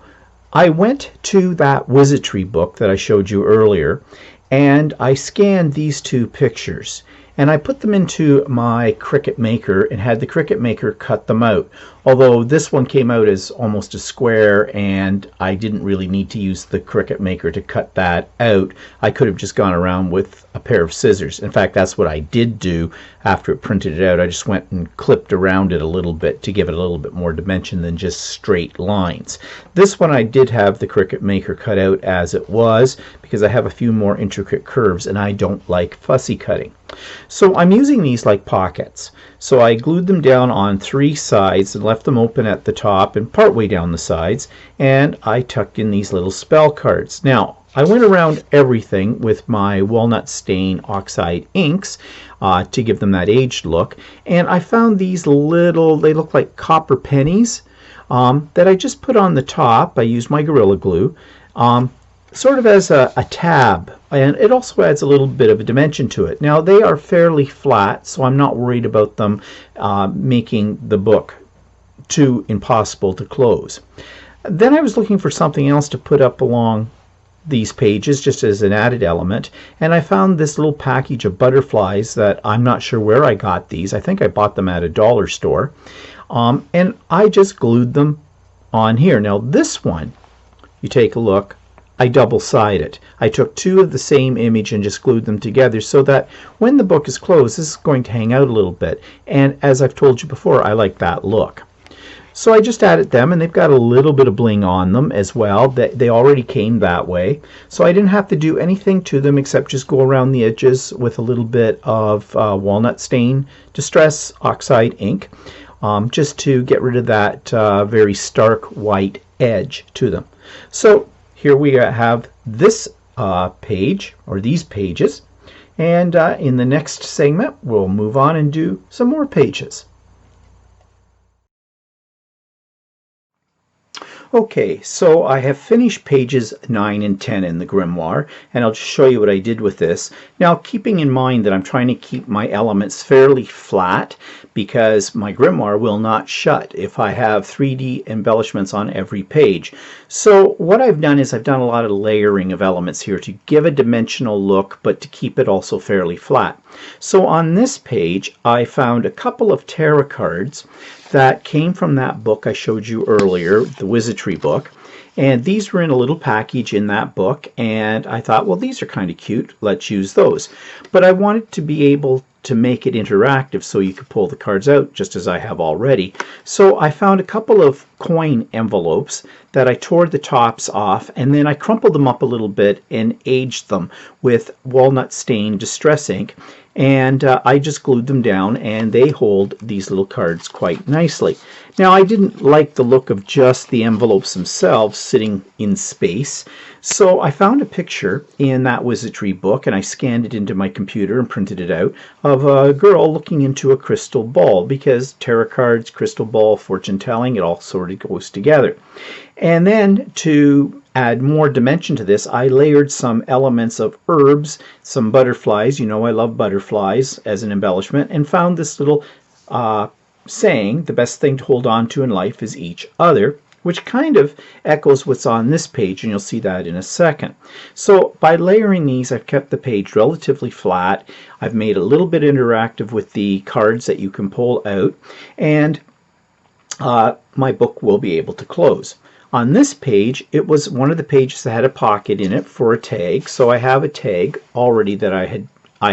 I went to that wizardry book that I showed you earlier, and I scanned these two pictures, and I put them into my Cricut Maker and had the Cricut Maker cut them out. Although this one came out as almost a square, and I didn't really need to use the Cricut Maker to cut that out. I could have just gone around with a pair of scissors. In fact, that's what I did do after it printed it out. I just went and clipped around it a little bit to give it a little bit more dimension than just straight lines. This one I did have the Cricut Maker cut out as it was because I have a few more intricate curves and I don't like fussy cutting. So I'm using these like pockets. So I glued them down on 3 sides and left them open at the top and partway down the sides, and I tucked in these little spell cards. Now, I went around everything with my walnut stain oxide inks to give them that aged look, and I found these little, they look like copper pennies that I just put on the top. I used my Gorilla Glue sort of as a tab, and it also adds a little bit of a dimension to it. Now they are fairly flat, so I'm not worried about them making the book too impossible to close. Then I was looking for something else to put up along these pages just as an added element, and I found this little package of butterflies that I'm not sure where I got these. I think I bought them at a dollar store, and I just glued them on here. Now this one, you take a look, I double-sided. I took 2 of the same image and just glued them together so that when the book is closed, this is going to hang out a little bit. And as I've told you before, I like that look. So I just added them, and they've got a little bit of bling on them as well. They already came that way. So I didn't have to do anything to them except just go around the edges with a little bit of walnut stain distress oxide ink, just to get rid of that very stark white edge to them. So here we have this page, or these pages, and in the next segment we'll move on and do some more pages. Okay, so I have finished pages 9 and 10 in the Grimoire, and I'll just show you what I did with this. Now, keeping in mind that I'm trying to keep my elements fairly flat because my Grimoire will not shut if I have 3D embellishments on every page. So what I've done is I've done a lot of layering of elements here to give a dimensional look, but to keep it also fairly flat. So on this page, I found a couple of tarot cards that came from that book I showed you earlier, the Wizardry book. And these were in a little package in that book, and I thought, well, these are kind of cute, let's use those. But I wanted to be able to make it interactive so you could pull the cards out just as I have already. So I found a couple of coin envelopes that I tore the tops off, and then I crumpled them up a little bit and aged them with walnut stain distress ink. And I just glued them down, and they hold these little cards quite nicely. Now, I didn't like the look of just the envelopes themselves sitting in space, so I found a picture in that wizardry book, and I scanned it into my computer and printed it out, of a girl looking into a crystal ball, because tarot cards, crystal ball, fortune telling, it all sort of goes together. And then to add more dimension to this, I layered some elements of herbs, some butterflies. You know I love butterflies as an embellishment, and found this little saying, the best thing to hold on to in life is each other, which kind of echoes what's on this page, and you'll see that in a second. So by layering these, I've kept the page relatively flat. I've made a little bit interactive with the cards that you can pull out, and my book will be able to close. On this page, it was one of the pages that had a pocket in it for a tag, so I have a tag already that I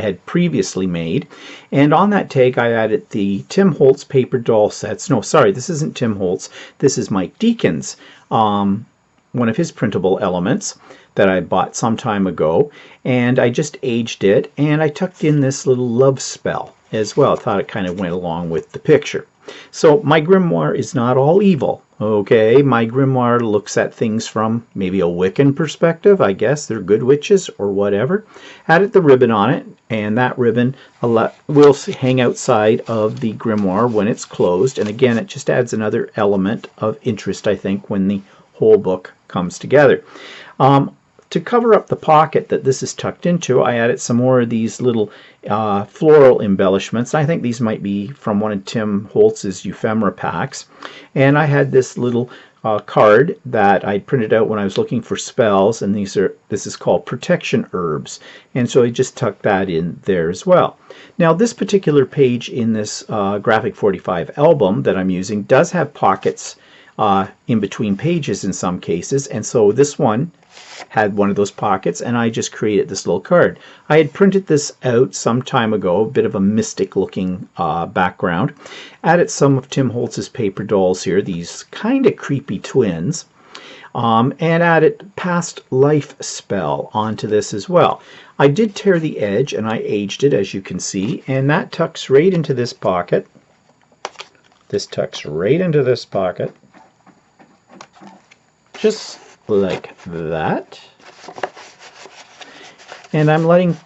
had previously made, and on that tag I added the Tim Holtz paper doll sets. No, sorry, this isn't Tim Holtz. This is Mike Deacon's, one of his printable elements that I bought some time ago, and I just aged it, and I tucked in this little love spell as well. I thought it kind of went along with the picture. So my Grimoire is not all evil. Okay, my Grimoire looks at things from maybe a Wiccan perspective, I guess. They're good witches or whatever. Added the ribbon on it, and that ribbon will hang outside of the Grimoire when it's closed. And again, it just adds another element of interest, I think, when the whole book comes together. To cover up the pocket that this is tucked into, I added some more of these little floral embellishments. I think these might be from one of Tim Holtz's ephemera packs. And I had this little card that I printed out when I was looking for spells, and this is called Protection Herbs, and so I just tucked that in there as well. Now this particular page in this Graphic 45 album that I'm using does have pockets in between pages in some cases, and so this one had one of those pockets, and I just created this little card. I had printed this out some time ago, a bit of a mystic looking background. Added some of Tim Holtz's paper dolls here, these kind of creepy twins, and added Past Life Spell onto this as well. I did tear the edge and I aged it, as you can see, and that tucks right into this pocket. This tucks right into this pocket, just like that. And I'm letting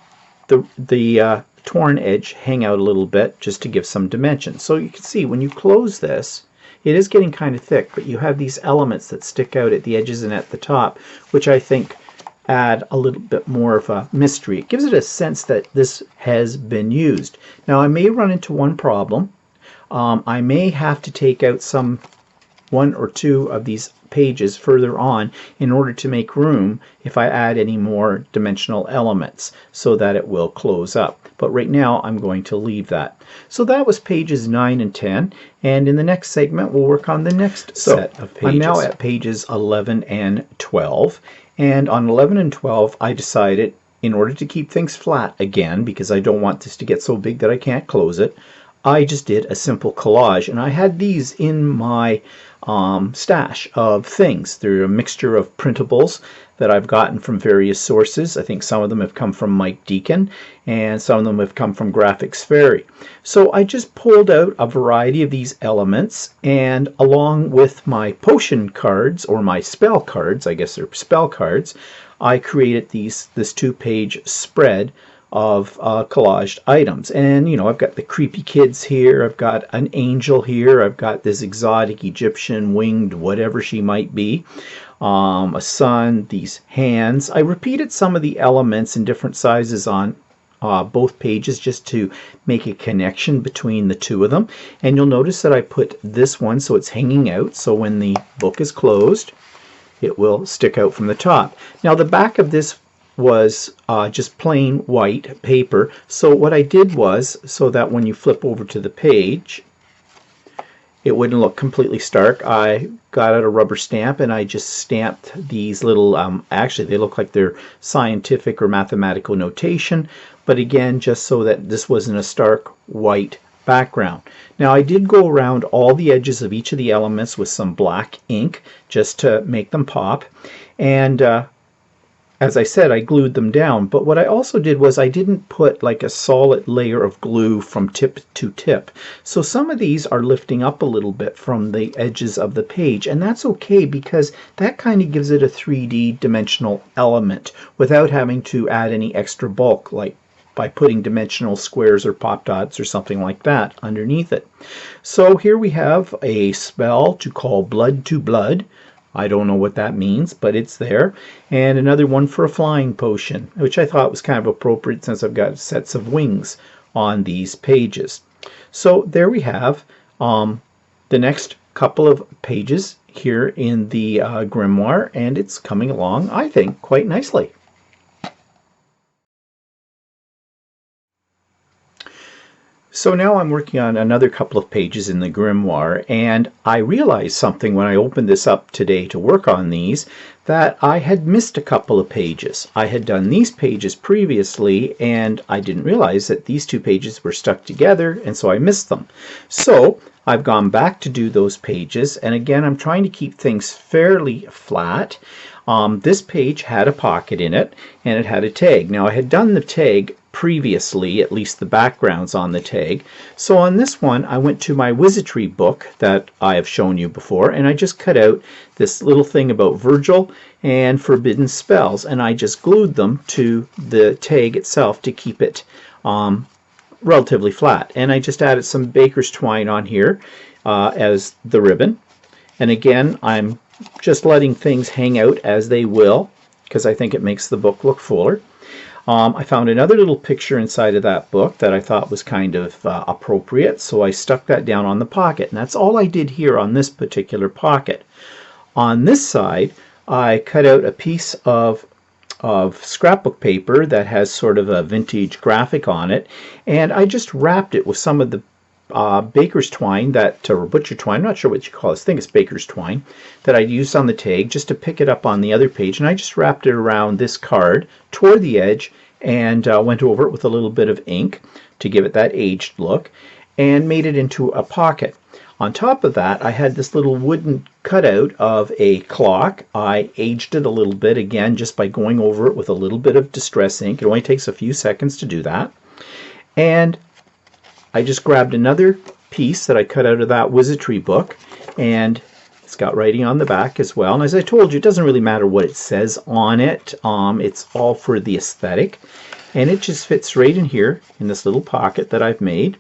the torn edge hang out a little bit just to give some dimension. So you can see when you close this, it is getting kind of thick, but you have these elements that stick out at the edges and at the top, which I think add a little bit more of a mystery. It gives it a sense that this has been used. Now I may run into one problem. I may have to take out one or two of these pages further on in order to make room if I add any more dimensional elements so that it will close up. But right now I'm going to leave that. So that was pages 9 and 10, and in the next segment we'll work on the next set of pages. I'm now at pages 11 and 12, and on 11 and 12 I decided, in order to keep things flat again, because I don't want this to get so big that I can't close it, I just did a simple collage, and I had these in my stash of things. They're a mixture of printables that I've gotten from various sources. I think some of them have come from Mike Deacon, and some of them have come from Graphics Fairy. So I just pulled out a variety of these elements, and along with my potion cards, or my spell cards, I guess they're spell cards, I created this 2-page spread of collaged items. And you know, I've got the creepy kids here, I've got an angel here, I've got this exotic Egyptian winged whatever she might be, a sun, these hands. I repeated some of the elements in different sizes on both pages just to make a connection between the two of them. And you'll notice that I put this one so it's hanging out, so when the book is closed it will stick out from the top. Now the back of this was just plain white paper, so what I did was, so that when you flip over to the page it wouldn't look completely stark, I got out a rubber stamp and I just stamped these little, actually they look like they're scientific or mathematical notation, but again just so that this wasn't a stark white background. Now I did go around all the edges of each of the elements with some black ink just to make them pop, and as I said, I glued them down, but what I also did was I didn't put like a solid layer of glue from tip to tip. So some of these are lifting up a little bit from the edges of the page, and that's okay because that kind of gives it a 3D dimensional element without having to add any extra bulk, like by putting dimensional squares or pop dots or something like that underneath it. So here we have a spell to call blood to blood. I don't know what that means, but it's there. And another one for a flying potion, which I thought was kind of appropriate since I've got sets of wings on these pages. So there we have the next couple of pages here in the Grimoire, and it's coming along, I think, quite nicely. So now I'm working on another couple of pages in the Grimoire, and I realized something when I opened this up today to work on these, that I had missed a couple of pages. I had done these pages previously, and I didn't realize that these two pages were stuck together, and so I missed them. So I've gone back to do those pages, and again I'm trying to keep things fairly flat. This page had a pocket in it, and it had a tag. Now I had done the tag previously, at least the backgrounds on the tag. So on this one I went to my wizardry book that I have shown you before, and I just cut out this little thing about Virgil and forbidden spells, and I just glued them to the tag itself to keep it relatively flat. And I just added some baker's twine on here as the ribbon, and again I'm just letting things hang out as they will because I think it makes the book look fuller. I found another little picture inside of that book that I thought was kind of appropriate, so I stuck that down on the pocket, and that's all I did here on this particular pocket. On this side, I cut out a piece of scrapbook paper that has sort of a vintage graphic on it, and I just wrapped it with some of the baker's twine, that or butcher twine, I'm not sure what you call this, I think it's baker's twine, that I used on the tag just to pick it up on the other page, and I just wrapped it around this card toward the edge and went over it with a little bit of ink to give it that aged look and made it into a pocket. On top of that, I had this little wooden cutout of a clock. I aged it a little bit, again, just by going over it with a little bit of distress ink. It only takes a few seconds to do that. And I just grabbed another piece that I cut out of that wizardry book, and it's got writing on the back as well. And as I told you, it doesn't really matter what it says on it. It's all for the aesthetic. And it just fits right in here in this little pocket that I've made.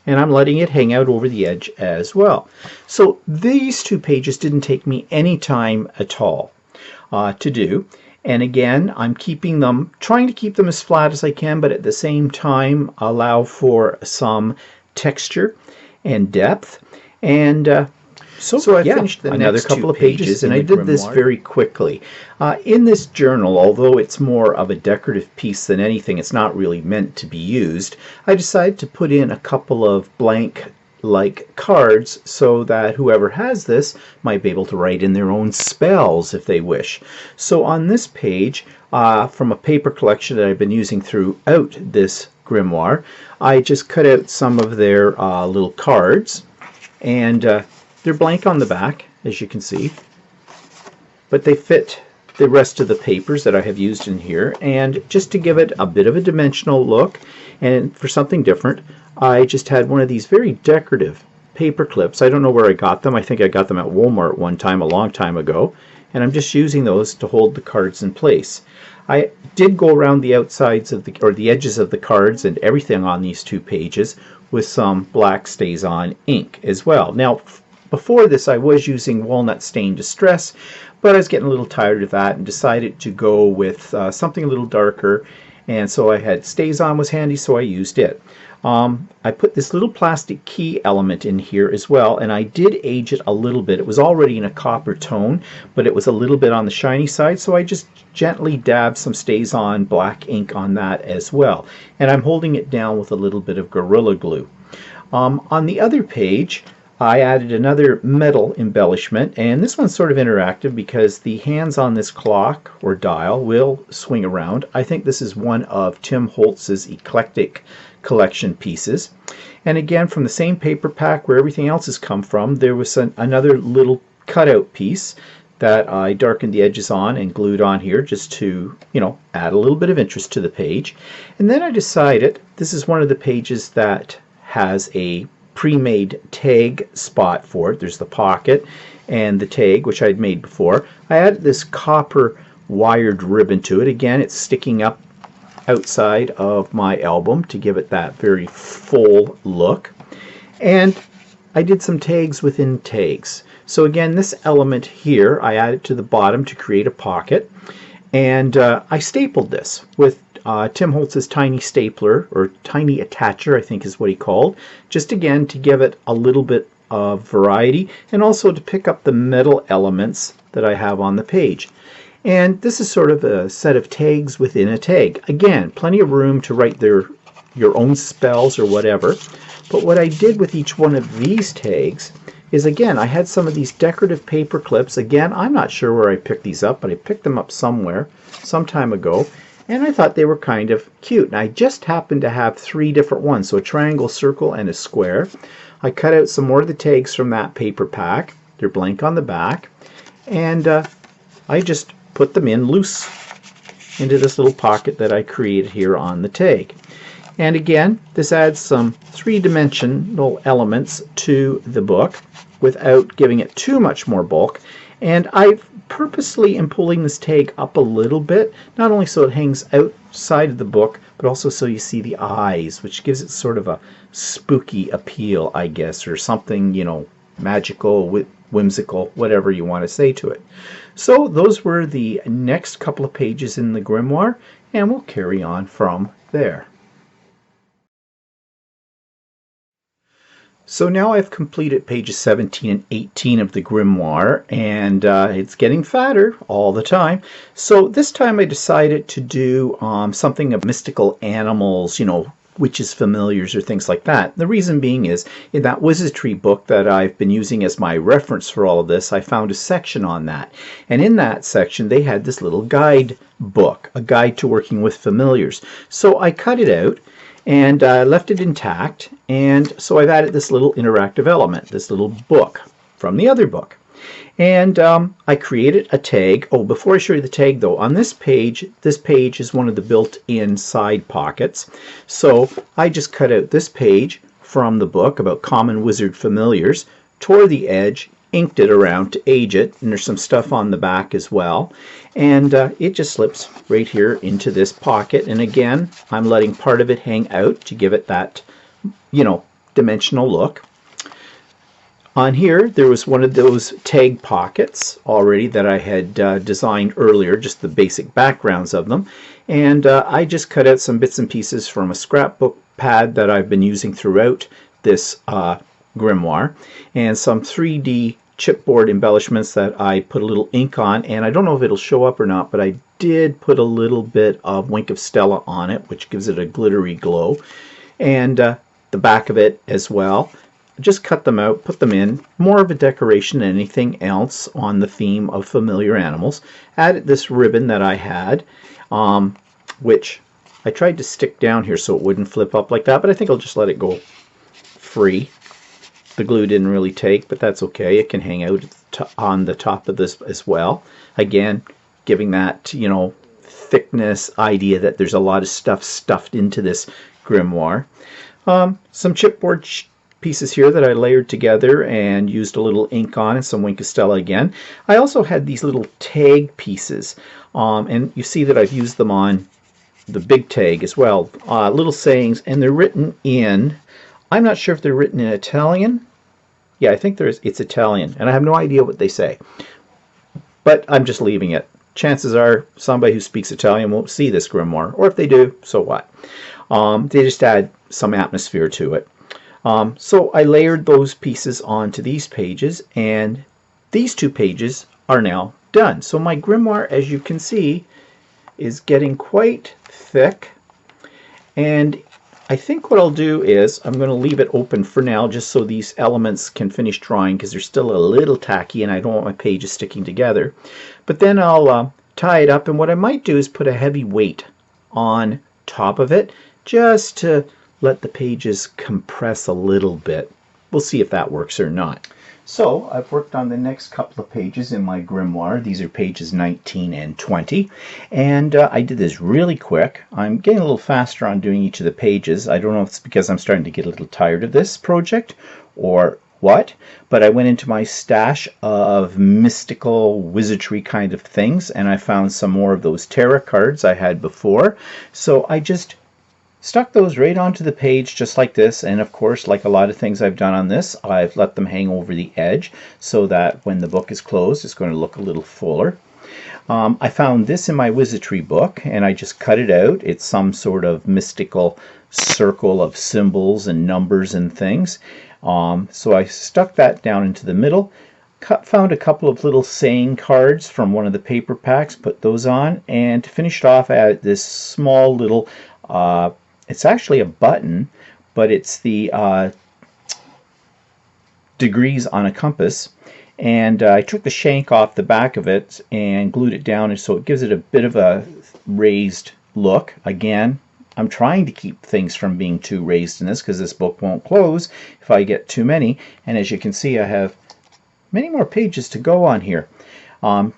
And I'm letting it hang out over the edge as well. So these 2 pages didn't take me any time at all to do. And again, I'm trying to keep them as flat as I can, but at the same time allow for some texture and depth. And so I finished another couple of pages, and I did this very quickly. In this journal, although it's more of a decorative piece than anything, it's not really meant to be used, I decided to put in a couple of blank cards so that whoever has this might be able to write in their own spells if they wish. So on this page, from a paper collection that I've been using throughout this grimoire, I just cut out some of their little cards, and they're blank on the back, as you can see, but they fit the rest of the papers that I have used in here. And just to give it a bit of a dimensional look and for something different, I just had one of these very decorative paper clips. I don't know where I got them. I think I got them at Walmart one time, a long time ago, and I'm just using those to hold the cards in place. I did go around the outsides of the edges of the cards and everything on these 2 pages with some black StazOn ink as well. Now, before this, I was using walnut stain distress, but I was getting a little tired of that and decided to go with something a little darker. And so I had StazOn was handy, so I used it. I put this little plastic key element in here as well, and I did age it a little bit. It was already in a copper tone, but it was a little bit on the shiny side, so I just gently dabbed some StazOn black ink on that as well. And I'm holding it down with a little bit of Gorilla Glue. On the other page, I added another metal embellishment, and this one's sort of interactive because the hands on this clock or dial will swing around. I think this is one of Tim Holtz's eclectic collection pieces. And again, from the same paper pack where everything else has come from, there was another little cutout piece that I darkened the edges on and glued on here just to, add a little bit of interest to the page. And then I decided this is one of the pages that has a pre-made tag spot for it. There's the pocket and the tag, which I'd made before. I added this copper wired ribbon to it. Again, it's sticking up outside of my album to give it that very full look. And I did some tags within tags. So again, this element here, I added to the bottom to create a pocket. And I stapled this with Tim Holtz's tiny stapler, or tiny attacher, I think is what he called, just again to give it a little bit of variety and also to pick up the metal elements that I have on the page. And this is sort of a set of tags within a tag. Again, plenty of room to write your own spells or whatever. But what I did with each one of these tags is, again, I had some of these decorative paper clips. Again, I'm not sure where I picked these up, but I picked them up somewhere some time ago, and I thought they were kind of cute. And I just happened to have 3 different ones, so a triangle, circle, and a square. I cut out some more of the tags from that paper pack. They're blank on the back, and I just put them in loose into this little pocket that I created here on the tag. And again, this adds some 3-dimensional elements to the book without giving it too much more bulk. And I purposely am pulling this tag up a little bit, not only so it hangs outside of the book, but also so you see the eyes, which gives it sort of a spooky appeal, I guess, or something, magical, whimsical, whatever you want to say to it. So those were the next couple of pages in the grimoire, and we'll carry on from there. So now I've completed pages 17 and 18 of the Grimoire, and it's getting fatter all the time. So this time I decided to do something of mystical animals, witches, familiars, or things like that. The reason being is, in that wizardry book that I've been using as my reference for all of this, I found a section on that. And in that section, they had this little guide book, a guide to working with familiars. So I cut it out and left it intact, and so I've added this little interactive element, this little book from the other book. And I created a tag. Oh, before I show you the tag though, on this page is one of the built-in side pockets. So I just cut out this page from the book about common wizard familiars, tore the edge, inked it around to age it, and there's some stuff on the back as well. And it just slips right here into this pocket. And again, I'm letting part of it hang out to give it that, dimensional look. On here, there was one of those tag pockets already that I had designed earlier, just the basic backgrounds of them. And I just cut out some bits and pieces from a scrapbook pad that I've been using throughout this Grimoire, and some 3D chipboard embellishments that I put a little ink on, and I don't know if it'll show up or not, but I did put a little bit of Wink of Stella on it, which gives it a glittery glow, and the back of it as well. Just cut them out, put them in, more of a decoration than anything else on the theme of familiar animals. Added this ribbon that I had, which I tried to stick down here so it wouldn't flip up like that, but I think I'll just let it go free. The glue didn't really take, but that's okay. It can hang out on the top of this as well. Again, giving that, thickness idea that there's a lot of stuff stuffed into this Grimoire. Some chipboard pieces here that I layered together and used a little ink on, and some Wink of Stella again. I also had these little tag pieces, and you see that I've used them on the big tag as well. Little sayings, and they're written in, I'm not sure if they're written in Italian. Yeah, I think it's Italian, and I have no idea what they say. But I'm just leaving it. Chances are somebody who speaks Italian won't see this Grimoire, or if they do, so what? They just add some atmosphere to it. So I layered those pieces onto these pages, and these two pages are now done. So my Grimoire, as you can see, is getting quite thick, and I think what I'll do is I'm going to leave it open for now just so these elements can finish drying, because they're still a little tacky and I don't want my pages sticking together. But then I'll tie it up, and what I might do is put a heavy weight on top of it just to let the pages compress a little bit. We'll see if that works or not. So I've worked on the next couple of pages in my Grimoire. These are pages 19 and 20, and I did this really quick. I'm getting a little faster on doing each of the pages. I don't know if it's because I'm starting to get a little tired of this project or what, but I went into my stash of mystical wizardry kind of things, and I found some more of those tarot cards I had before. So I just stuck those right onto the page just like this, and of course, like a lot of things I've done on this, I've let them hang over the edge so that when the book is closed it's going to look a little fuller. I found this in my wizardry book, and I just cut it out. It's some sort of mystical circle of symbols and numbers and things. So I stuck that down into the middle, found a couple of little saying cards from one of the paper packs, put those on, and to finish it off I added this small little it's actually a button, but it's the degrees on a compass, and I took the shank off the back of it and glued it down, and so it gives it a bit of a raised look. Again, I'm trying to keep things from being too raised in this because this book won't close if I get too many, and as you can see I have many more pages to go on here.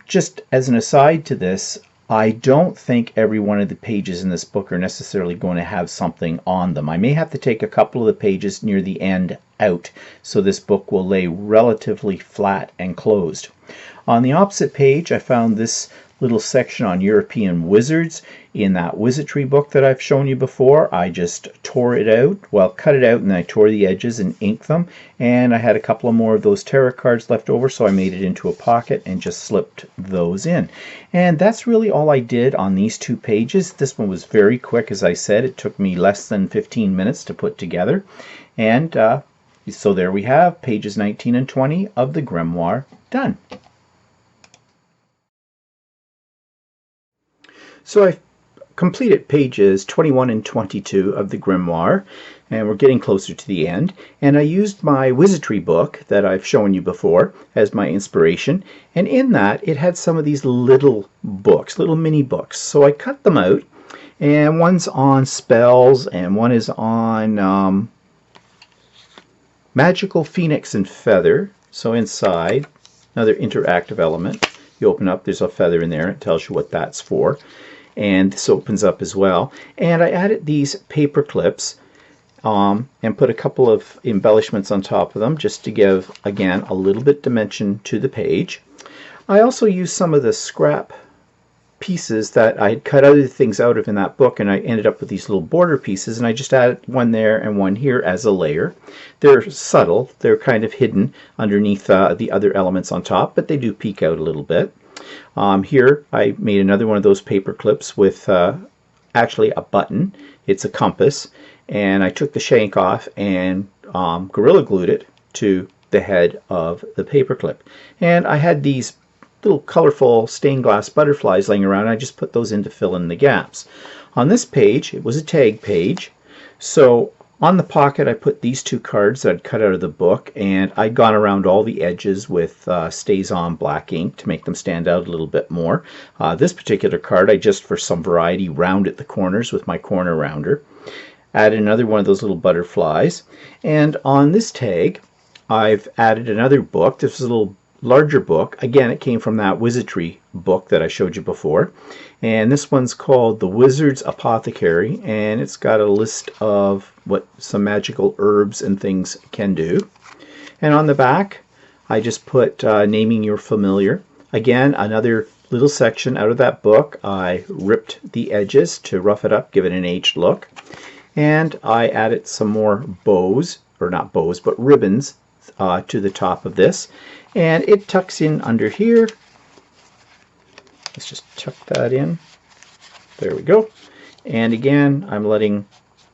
Just as an aside to this, I don't think every one of the pages in this book are necessarily going to have something on them. I may have to take a couple of the pages near the end out, so this book will lay relatively flat and closed. On the opposite page, I found this little section on European wizards in that wizardry book that I've shown you before. I just tore it out, well, cut it out, and I tore the edges and inked them, and I had a couple of more of those tarot cards left over, so I made it into a pocket and just slipped those in. And that's really all I did on these two pages. This one was very quick, as I said. It took me less than 15 minutes to put together, and So there we have pages 19 and 20 of the Grimoire done. So I've completed pages 21 and 22 of the Grimoire, and we're getting closer to the end. And I used my wizardry book that I've shown you before as my inspiration, and in that it had some of these little books, little mini books. So I cut them out, and one's on spells and one is on magical phoenix and feather. So inside, another interactive element. You open up, there's a feather in there. It tells you what that's for. And this opens up as well. And I added these paper clips and put a couple of embellishments on top of them just to give, again, a little bit dimension to the page. I also used some of the scrap pieces that I had cut other things out of in that book, and I ended up with these little border pieces, and I just added one there and one here as a layer. They're subtle, they're kind of hidden underneath the other elements on top, but they do peek out a little bit. Here I made another one of those paper clips with actually a button. It's a compass, and I took the shank off and Gorilla glued it to the head of the paper clip. And I had these little colorful stained glass butterflies laying around. I just put those in to fill in the gaps. On this page, it was a tag page, so on the pocket I put these two cards that I'd cut out of the book, and I'd gone around all the edges with Stays On black ink to make them stand out a little bit more. This particular card I just, for some variety, rounded the corners with my corner rounder. Added another one of those little butterflies, and on this tag I've added another book. This is a little larger book. Again, it came from that wizardry book that I showed you before, and this one's called The Wizard's Apothecary, and it's got a list of what some magical herbs and things can do. And on the back I just put Naming Your Familiar. Again, another little section out of that book. I ripped the edges to rough it up, give it an aged look, and I added some more bows, or not bows, but ribbons to the top of this, and it tucks in under here. Let's just tuck that in. There we go. And again, I'm letting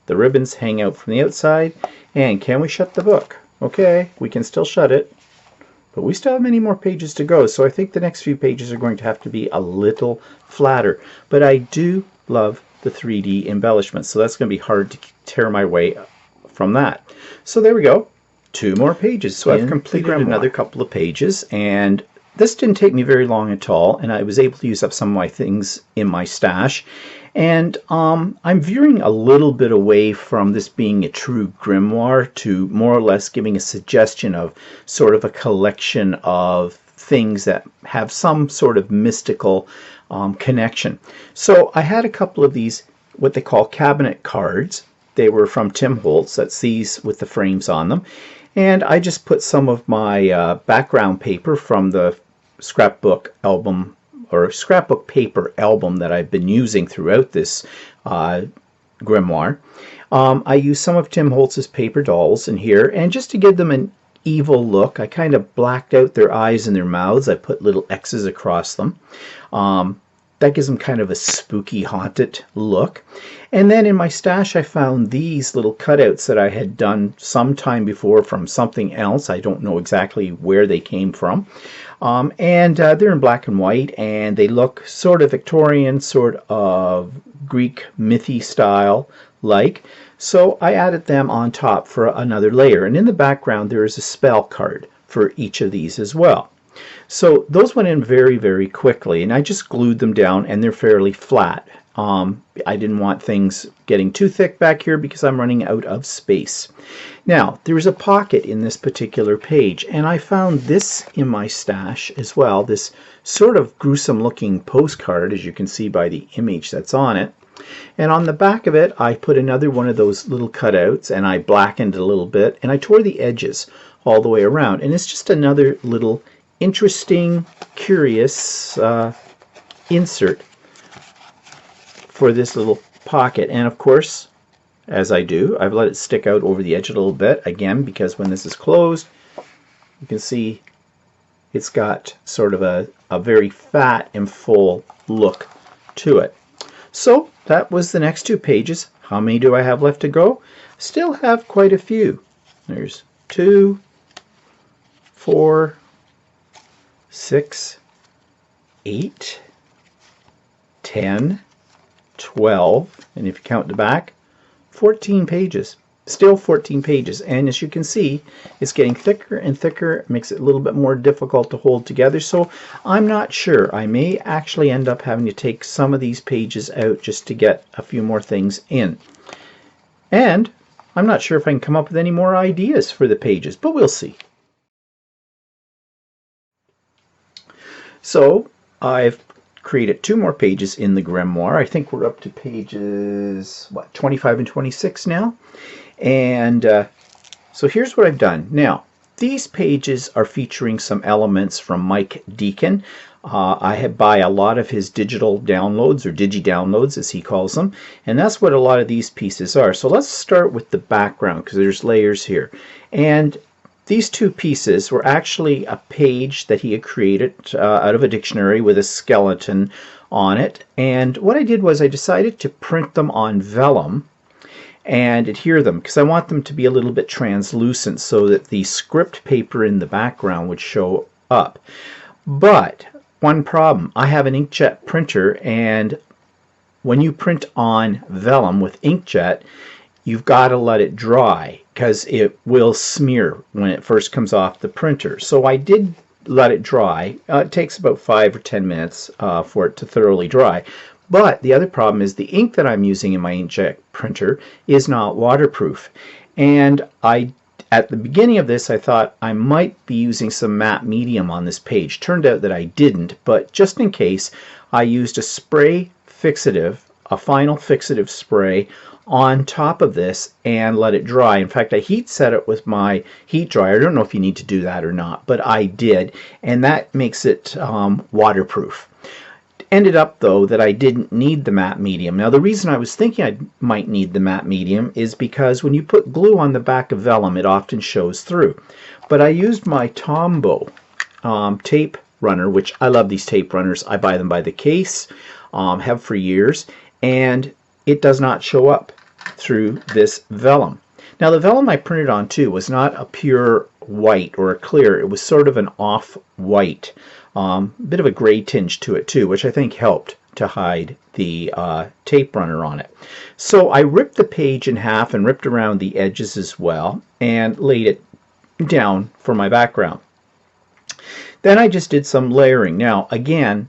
the ribbons hang out from the outside. And can we shut the book? Okay, we can still shut it, but we still have many more pages to go, so I think the next few pages are going to have to be a little flatter. But I do love the 3D embellishments, so that's going to be hard to tear my way from that. So there we go. 2 more pages. So I've completed another couple of pages, and this didn't take me very long at all, and I was able to use up some of my things in my stash. And I'm veering a little bit away from this being a true grimoire to more or less giving a suggestion of sort of a collection of things that have some sort of mystical connection. So I had a couple of these, what they call cabinet cards. They were from Tim Holtz. That's these with the frames on them. And I just put some of my background paper from the scrapbook album, or scrapbook paper album, that I've been using throughout this grimoire. I used some of Tim Holtz's paper dolls in here, and just to give them an evil look, I kind of blacked out their eyes and their mouths. I put little X's across them. That gives them kind of a spooky, haunted look. And then in my stash I found these little cutouts that I had done some time before from something else. I don't know exactly where they came from. And they're in black and white, and they look sort of Victorian, sort of Greek mythy style like. So I added them on top for another layer. And in the background there is a spell card for each of these as well. So those went in very, very quickly, and I just glued them down, and they're fairly flat. I didn't want things getting too thick back here because I'm running out of space. Now, there's a pocket in this particular page, and I found this in my stash as well, this sort of gruesome looking postcard, as you can see by the image that's on it. And on the back of it, I put another one of those little cutouts, and I blackened it a little bit, and I tore the edges all the way around. And it's just another little interesting, curious insert for this little pocket. And of course, as I do, I've let it stick out over the edge a little bit, again, because when this is closed, you can see it's got sort of a very fat and full look to it. So that was the next 2 pages. How many do I have left to go? Still have quite a few. There's 2, 4, 6, 8, 10, 12, and if you count the back, 14 pages. Still 14 pages, and as you can see, it's getting thicker and thicker. It makes it a little bit more difficult to hold together, so I'm not sure. I may actually end up having to take some of these pages out just to get a few more things in. And I'm not sure if I can come up with any more ideas for the pages, but we'll see. So I've created 2 more pages in the Grimoire. I think we're up to pages, 25 and 26 now. And so here's what I've done. Now, these pages are featuring some elements from Mike Deacon. I buy a lot of his digital downloads, or digi-downloads as he calls them, and that's what a lot of these pieces are. So let's start with the background, because there's layers here. And these 2 pieces were actually a page that he had created out of a dictionary with a skeleton on it. And what I did was I decided to print them on vellum and adhere them, because I want them to be a little bit translucent so that the script paper in the background would show up. But one problem, I have an inkjet printer, and when you print on vellum with inkjet, you've got to let it dry because it will smear when it first comes off the printer. So I did let it dry. It takes about 5 or 10 minutes for it to thoroughly dry. But the other problem is the ink that I'm using in my inkjet printer is not waterproof. And at the beginning of this, I thought I might be using some matte medium on this page. Turned out that I didn't, but just in case, I used a spray fixative, a final fixative spray on top of this and let it dry. In fact, I heat set it with my heat dryer. I don't know if you need to do that or not, but I did, and that makes it waterproof. Ended up though that I didn't need the matte medium. Now the reason I was thinking I might need the matte medium is because when you put glue on the back of vellum, it often shows through. But I used my Tombow tape runner, which I love these tape runners. I buy them by the case, have for years, and it does not show up through this vellum. Now the vellum I printed on too was not a pure white or a clear. It was sort of an off-white. Bit of a gray tinge to it too, which I think helped to hide the tape runner on it. So I ripped the page in half and ripped around the edges as well and laid it down for my background. Then I just did some layering. Now again,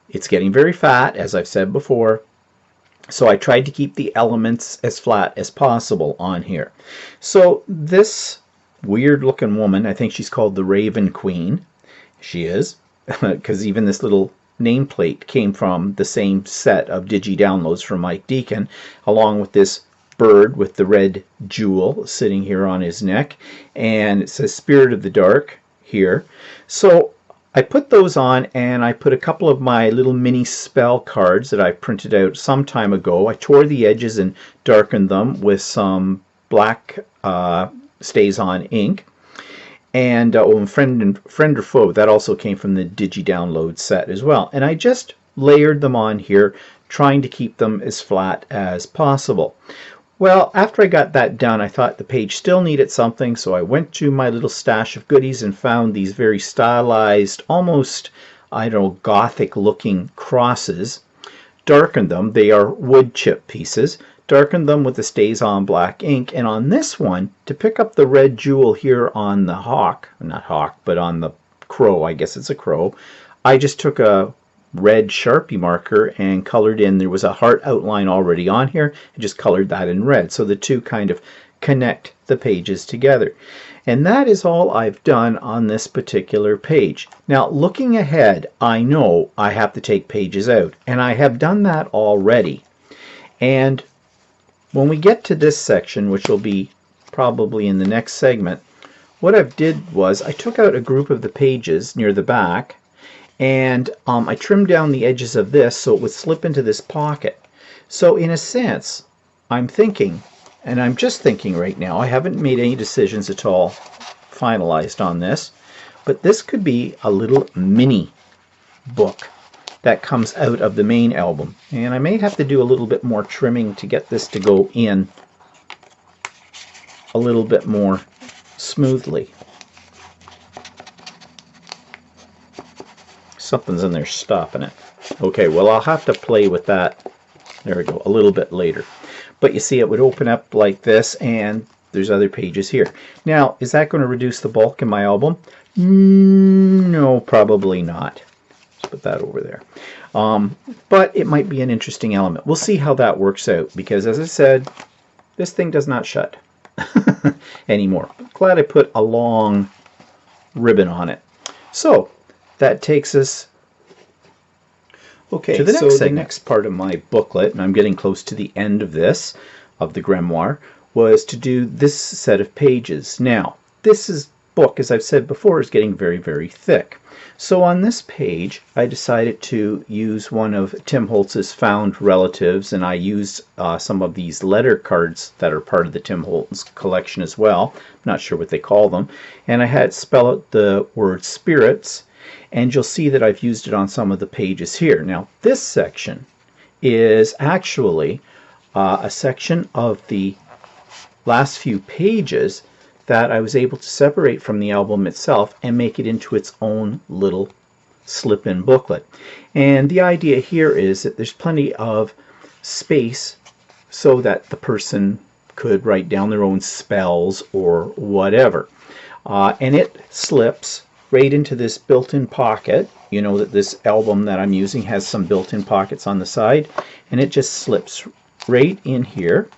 it's getting very fat, as I've said before, so I tried to keep the elements as flat as possible on here. So this weird looking woman, I think she's called the Raven Queen. She is, because even this little nameplate came from the same set of digi-downloads from Mike Deacon, along with this bird with the red jewel sitting here on his neck, and it says Spirit of the Dark here. So I put those on, and I put a couple of my little mini spell cards that I printed out some time ago. I tore the edges and darkened them with some black stays-on ink. And friend or foe, that also came from the digi-download set as well. And I just layered them on here, trying to keep them as flat as possible. Well, after I got that done, I thought the page still needed something, so I went to my little stash of goodies and found these very stylized, almost, I don't know, gothic looking crosses. Darkened them. They are wood chip pieces. Darkened them with the stays-on black ink, and on this one, to pick up the red jewel here on the hawk, not hawk, but on the crow, I guess it's a crow, I just took a red Sharpie marker and colored in. There was a heart outline already on here, and just colored that in red, so the two kind of connect the pages together. And that is all I've done on this particular page. Now, looking ahead, I know I have to take pages out, and I have done that already. And when we get to this section, which will be probably in the next segment, what I did was I took out a group of the pages near the back, and I trimmed down the edges of this so it would slip into this pocket. So in a sense, I'm thinking, and I'm just thinking right now, I haven't made any decisions at all finalized on this, but this could be a little mini book that comes out of the main album. And I may have to do a little bit more trimming to get this to go in a little bit more smoothly. Something's in there stopping it. Okay, well, I'll have to play with that, there we go, a little bit later. But you see, it would open up like this, and there's other pages here. Now, is that going to reduce the bulk in my album? No, probably not. Let's put that over there. But it might be an interesting element. We'll see how that works out, because as I said, this thing does not shut anymore. Glad I put a long ribbon on it. So that takes us to the next part of my booklet, and I'm getting close to the end of this, of the grimoire, was to do this set of pages. Now, this book, as I've said before, is getting very, very thick. So on this page, I decided to use one of Tim Holtz's found relatives, and I used some of these letter cards that are part of the Tim Holtz collection as well. I'm not sure what they call them. And I had spell out the word spirits, and you'll see that I've used it on some of the pages here. Now, this section is actually a section of the last few pages that I was able to separate from the album itself and make it into its own little slip-in booklet. And the idea here is that there's plenty of space so that the person could write down their own spells or whatever. And it slips right into this built-in pocket. You know that this album that I'm using has some built-in pockets on the side, and it just slips right in here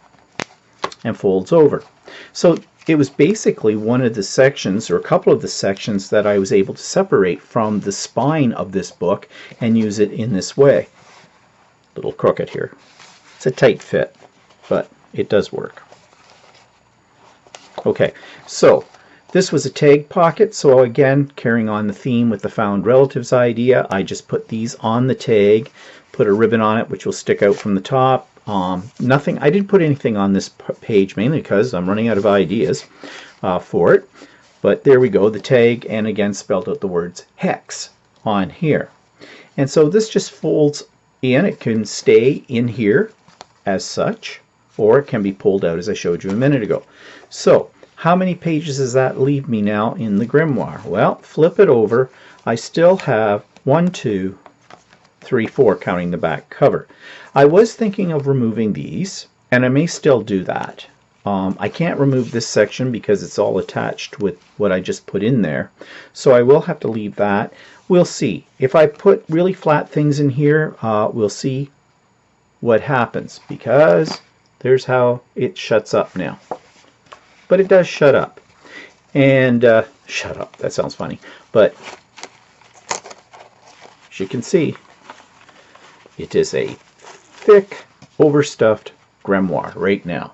and folds over. So it was basically one of the sections, or a couple of the sections, that I was able to separate from the spine of this book and use it in this way. A little crooked here. It's a tight fit, but it does work. Okay, so this was a tag pocket, so again, carrying on the theme with the found relatives idea, I just put these on the tag, put a ribbon on it which will stick out from the top. Nothing. I didn't put anything on this page, mainly because I'm running out of ideas for it. But there we go, the tag, and again spelled out the words hex on here. And so this just folds in. It can stay in here as such, or it can be pulled out as I showed you a minute ago. So how many pages does that leave me now in the grimoire? Well, flip it over. I still have 1, 2, 3, 4, counting the back cover. I was thinking of removing these, and I may still do that. I can't remove this section because it's all attached with what I just put in there, so I will have to leave that. We'll see. If I put really flat things in here, we'll see what happens, because there's how it shuts up now. But it does shut up. And shut up, that sounds funny. But as you can see, it is a thick, overstuffed grimoire right now.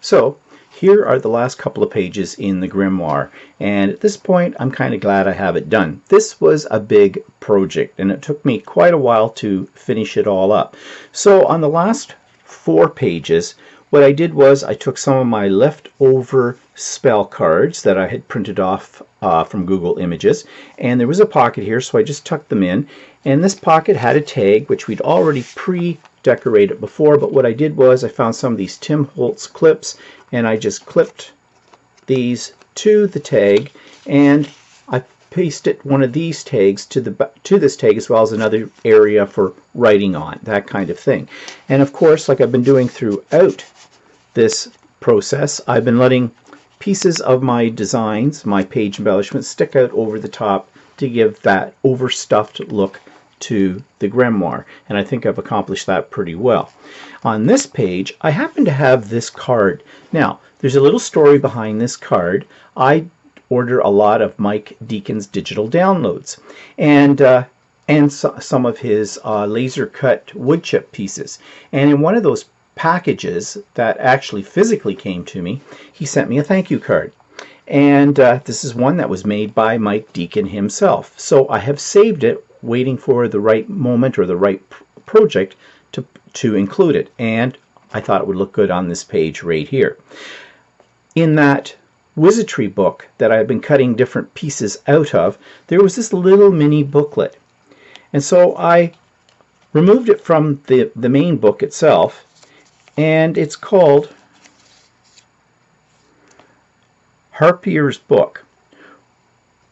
So here are the last couple of pages in the grimoire, and at this point I'm kind of glad I have it done. This was a big project, and it took me quite a while to finish it all up. So on the last 4 pages, what I did was I took some of my leftover spell cards that I had printed off from Google Images, and there was a pocket here, so I just tucked them in, and this pocket had a tag which we'd already pre-decorated before, but what I did was I found some of these Tim Holtz clips, and I just clipped these to the tag, and I pasted one of these tags to this tag, as well as another area for writing on, that kind of thing. And of course, like I've been doing throughout this process, I've been letting pieces of my designs, my page embellishments, stick out over the top to give that overstuffed look to the grimoire, and I think I've accomplished that pretty well. On this page, I happen to have this card. Now, there's a little story behind this card. I order a lot of Mike Deacon's digital downloads, and some of his laser cut wood chip pieces. And in one of those packages that actually physically came to me, he sent me a thank you card. And this is one that was made by Mike Deacon himself. So I have saved it, waiting for the right moment or the right project to include it. And I thought it would look good on this page right here. In that wizardry book that I've been cutting different pieces out of, there was this little mini booklet. And so I removed it from the main book itself, and it's called Harpier's Book.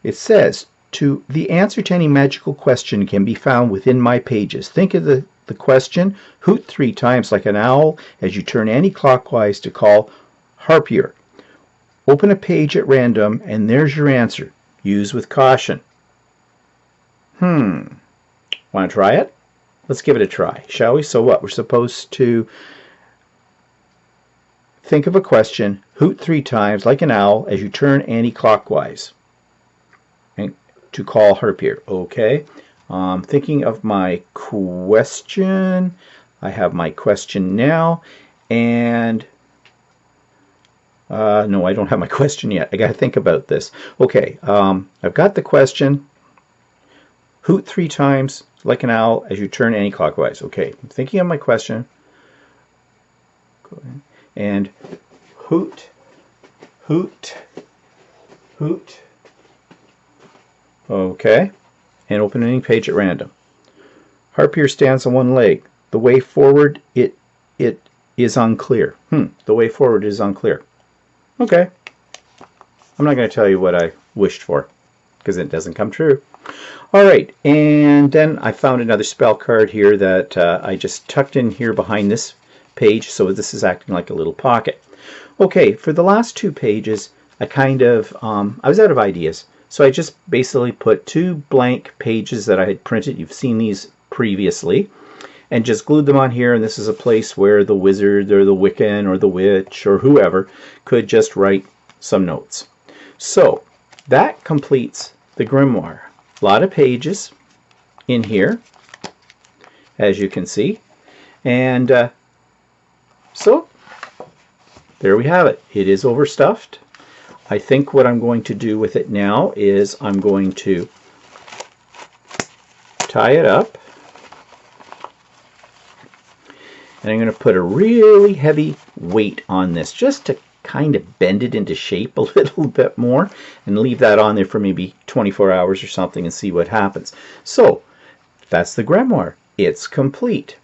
It says, the answer to any magical question can be found within my pages. Think of the question, hoot 3 times like an owl as you turn anti-clockwise to call Harpier. Open a page at random and there's your answer. Use with caution. Want to try it? Let's give it a try, shall we? So what? We're supposed to think of a question, hoot 3 times like an owl as you turn anti-clockwise and to call Harpier. Okay. Thinking of my question. I have my question now, and no, I don't have my question yet. I got to think about this. Okay, I've got the question. Hoot 3 times like an owl as you turn anti-clockwise. Okay, I'm thinking of my question. And hoot, hoot, hoot. Okay, and open any page at random. Harpier stands on one leg. The way forward, it is unclear. The way forward is unclear. Okay. I'm not going to tell you what I wished for, because it doesn't come true. All right, and then I found another spell card here that I just tucked in here behind this page, so this is acting like a little pocket. Okay, for the last 2 pages, I kind of, I was out of ideas, so I just basically put 2 blank pages that I had printed. You've seen these previously, and just glued them on here, and this is a place where the wizard or the Wiccan or the witch or whoever could just write some notes. So that completes the grimoire. A lot of pages in here, as you can see, and so there we have it. It is overstuffed. I think what I'm going to do with it now is I'm going to tie it up, and I'm going to put a really heavy weight on this just to kind of bend it into shape a little bit more, and leave that on there for maybe 24 hours or something and see what happens. So that's the grimoire. It's complete.